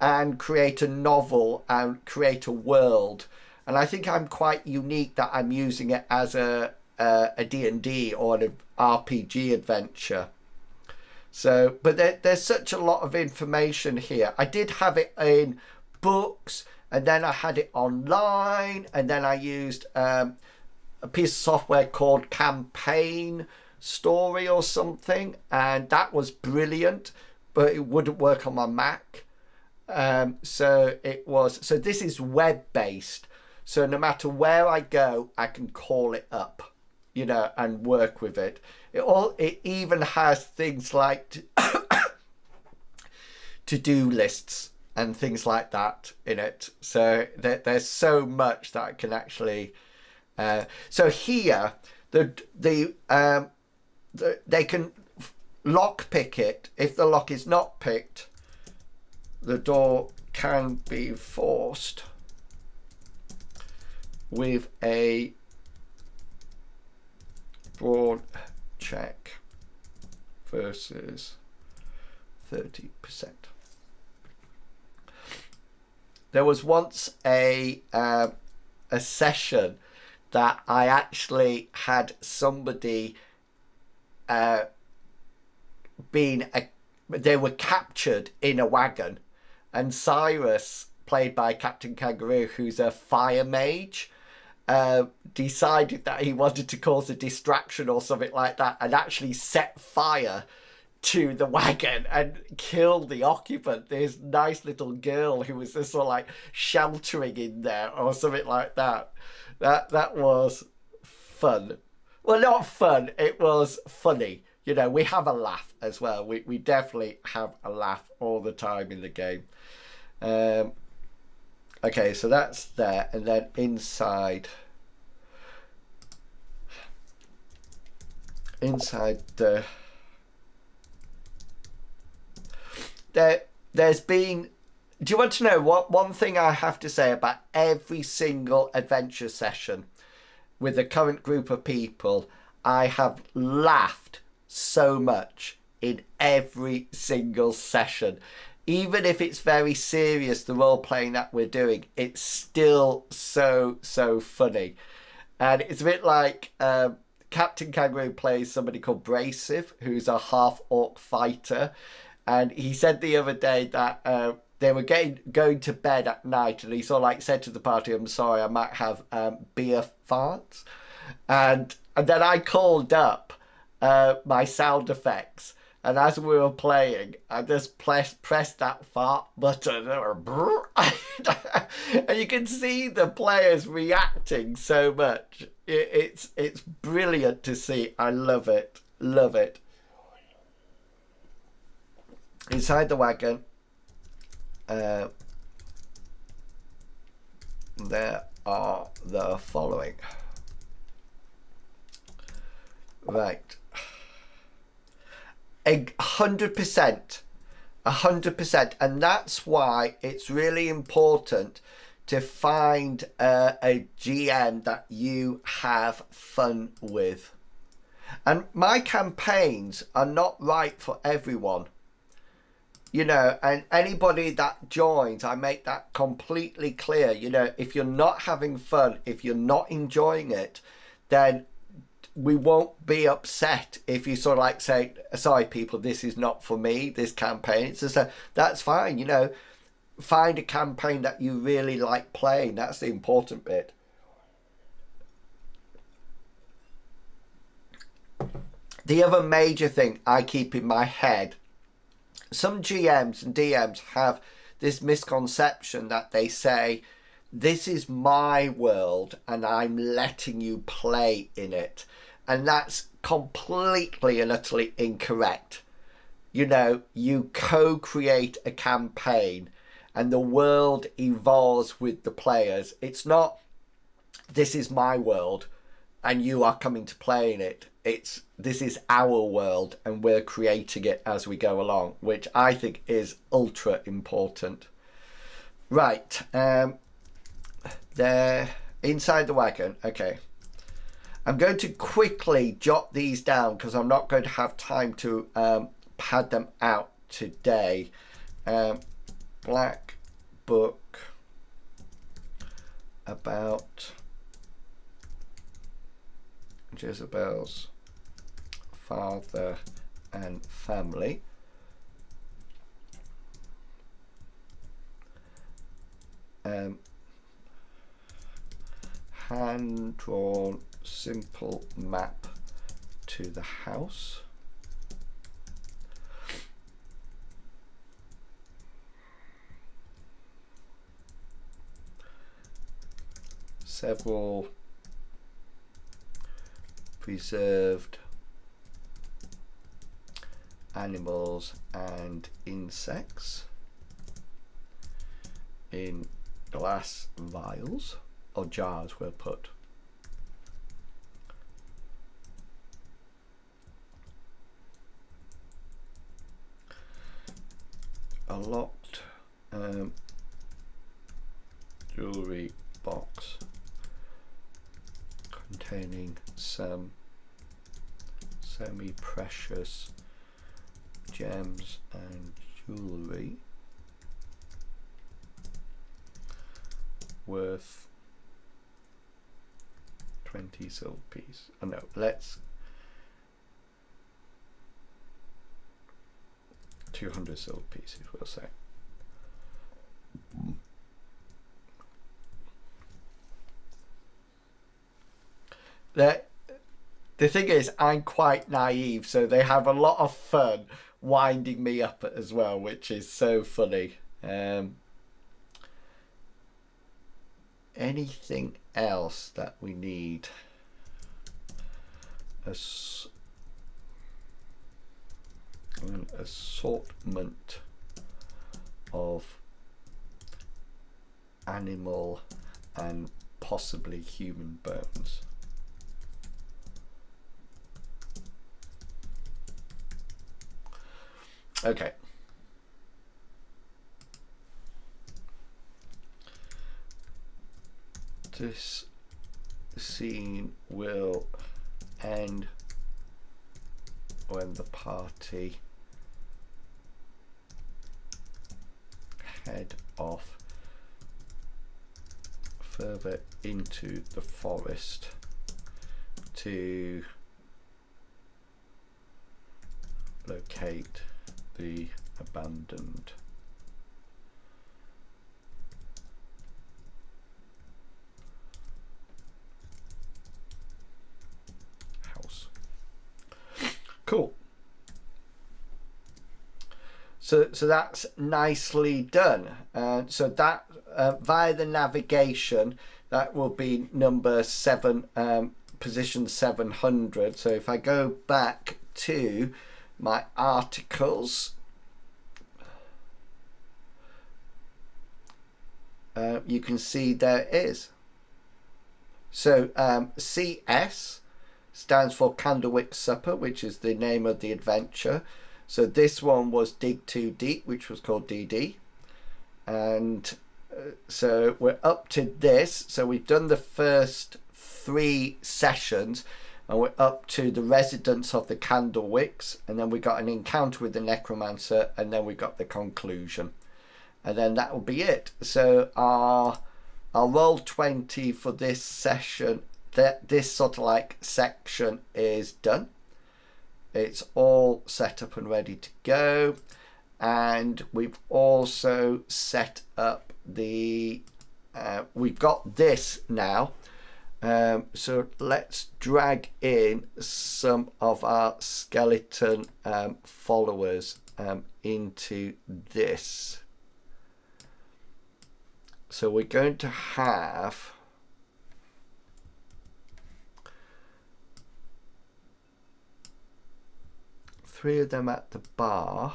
and create a novel and create a world. And I think I'm quite unique that I'm using it as a D&D or an RPG adventure. So, but there's such a lot of information here. I did have it in books, and then I had it online, and then I used a piece of software called Campaign Story or something, and that was brilliant, but it wouldn't work on my Mac. So this is web-based. So no matter where I go, I can call it up, you know, and work with it. It even has things like to-do lists and things like that in it. So there's so much that I can actually. So here, they can lock pick it. If the lock is not picked, the door can be forced with a broad check versus 30%. There was once a session that I actually had somebody they were captured in a wagon, and Cyrus, played by Captain Kangaroo, who's a fire mage, decided that he wanted to cause a distraction or something like that and actually set fire to the wagon and kill the occupant, this nice little girl who was just sort of like sheltering in there or something like that. That was fun. Well, not fun, it was funny. You know, we have a laugh as well. We definitely have a laugh all the time in the game. Okay, so that's there, and then inside the there's been, do you want to know what one thing I have to say about every single adventure session with the current group of people? I have laughed so much in every single session. Even if it's very serious, the role playing that we're doing, it's still so funny. And it's a bit like Captain Kangaroo plays somebody called Brasive, who's a half orc fighter. And he said the other day that they were going to bed at night, and he sort of like said to the party, "I'm sorry, I might have beer farts." And then I called up my sound effects, and as we were playing, I just pressed that fart button, and you can see the players reacting so much. It's brilliant to see. I love it, love it. Inside the wagon, there are the following. Right. 100%. 100%. And that's why it's really important to find a GM that you have fun with. And my campaigns are not right for everyone. You know, and anybody that joins, I make that completely clear. You know, if you're not having fun, if you're not enjoying it, then we won't be upset if you sort of like say, sorry people, this is not for me, this campaign. It's just that's fine, you know. Find a campaign that you really like playing. That's the important bit. The other major thing I keep in my head, some GMs and DMs have this misconception that they say, this is my world and I'm letting you play in it. And that's completely and utterly incorrect. You know, you co-create a campaign and the world evolves with the players. It's not, this is my world and you are coming to play in it. It's, this is our world and we're creating it as we go along, which I think is ultra important. Right, they're inside the wagon. Okay, I'm going to quickly jot these down because I'm not going to have time to pad them out today. Black book about Jezebel's father and family. Hand-drawn simple map to the house. Several preserved animals and insects in glass vials or jars were put. A locked jewelry box containing some semi-precious gems and jewelry worth 20 silver pieces. Oh no, let's 200 silver pieces, we'll say. The thing is, I'm quite naive, so they have a lot of fun winding me up as well, which is so funny. Anything else that we need? An assortment of animal and possibly human bones. Okay. This scene will end when the party head off further into the forest to locate the abandoned house. Cool. So that's nicely done. So that via the navigation, that will be number 7, position 700. So if I go back to my articles, you can see there it is. So CS stands for Candlewick Supper, which is the name of the adventure. So this one was Dig Too Deep, which was called DD. And so we're up to this. So we've done the first 3 sessions, and we're up to the residence of the Candlewicks, and then we got an encounter with the necromancer, and then we got the conclusion, and then that will be it. So our Roll20 for this session, this sort of like section, is done. It's all set up and ready to go, and we've also set up the we've got this now. So let's drag in some of our skeleton followers into this. So we're going to have three of them at the bar,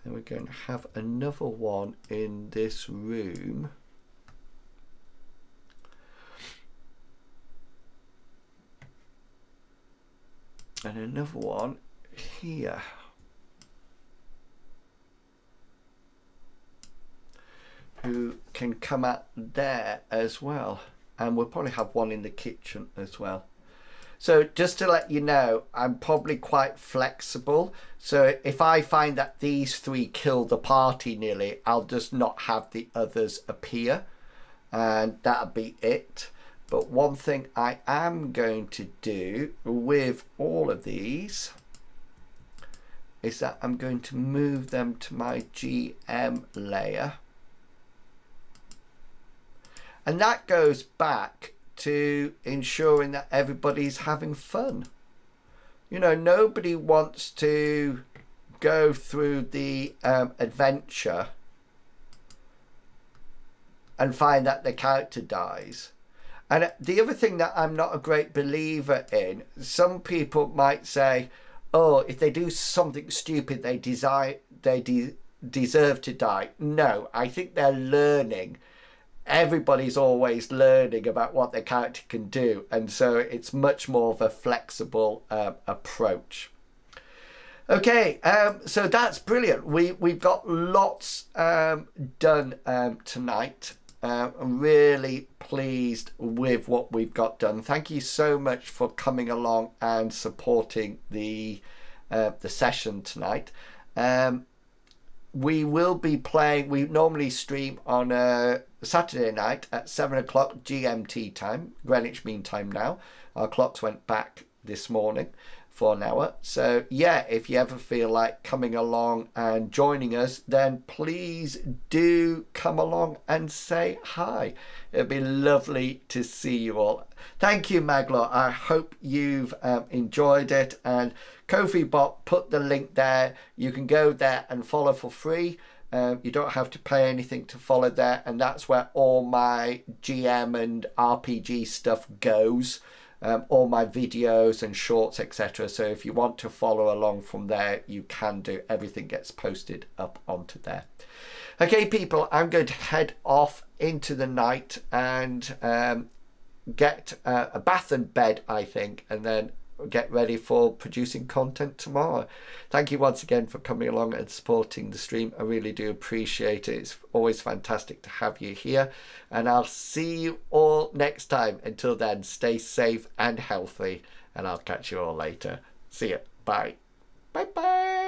and we're going to have another one in this room, and another one here. Who can come out there as well, and we'll probably have one in the kitchen as well. So just to let you know, I'm probably quite flexible. So if I find that these 3 kill the party nearly, I'll just not have the others appear, and that'll be it. But one thing I am going to do with all of these is that I'm going to move them to my GM layer. And that goes back to ensuring that everybody's having fun. You know, nobody wants to go through the adventure and find that the character dies. And the other thing that I'm not a great believer in, some people might say, oh, if they do something stupid, they deserve to die. No, I think they're learning. Everybody's always learning about what their character can do, and so it's much more of a flexible approach. Okay, so that's brilliant. We've got lots done tonight. I'm really pleased with what we've got done. Thank you so much for coming along and supporting the session tonight. We will be playing. We normally stream on a Saturday night at 7 o'clock GMT time, Greenwich Mean Time now. Our clocks went back this morning. for an hour. So yeah, if you ever feel like coming along and joining us, then please do come along and say hi. It'd be lovely to see you all. Thank you, Maglo. I hope you've enjoyed it. And Ko-fi Bot, put the link there. You can go there and follow for free. You don't have to pay anything to follow there, and that's where all my GM and RPG stuff goes. All my videos and shorts, etc. So if you want to follow along from there, you can do. Everything gets posted up onto there. Okay, people, I'm going to head off into the night and get a bath and bed, I think, and then get ready for producing content tomorrow. Thank you once again for coming along and supporting the stream. I really do appreciate it. It's always fantastic to have you here, and I'll see you all next time. Until then, stay safe and healthy, and I'll catch you all later. See you. Bye. Bye bye.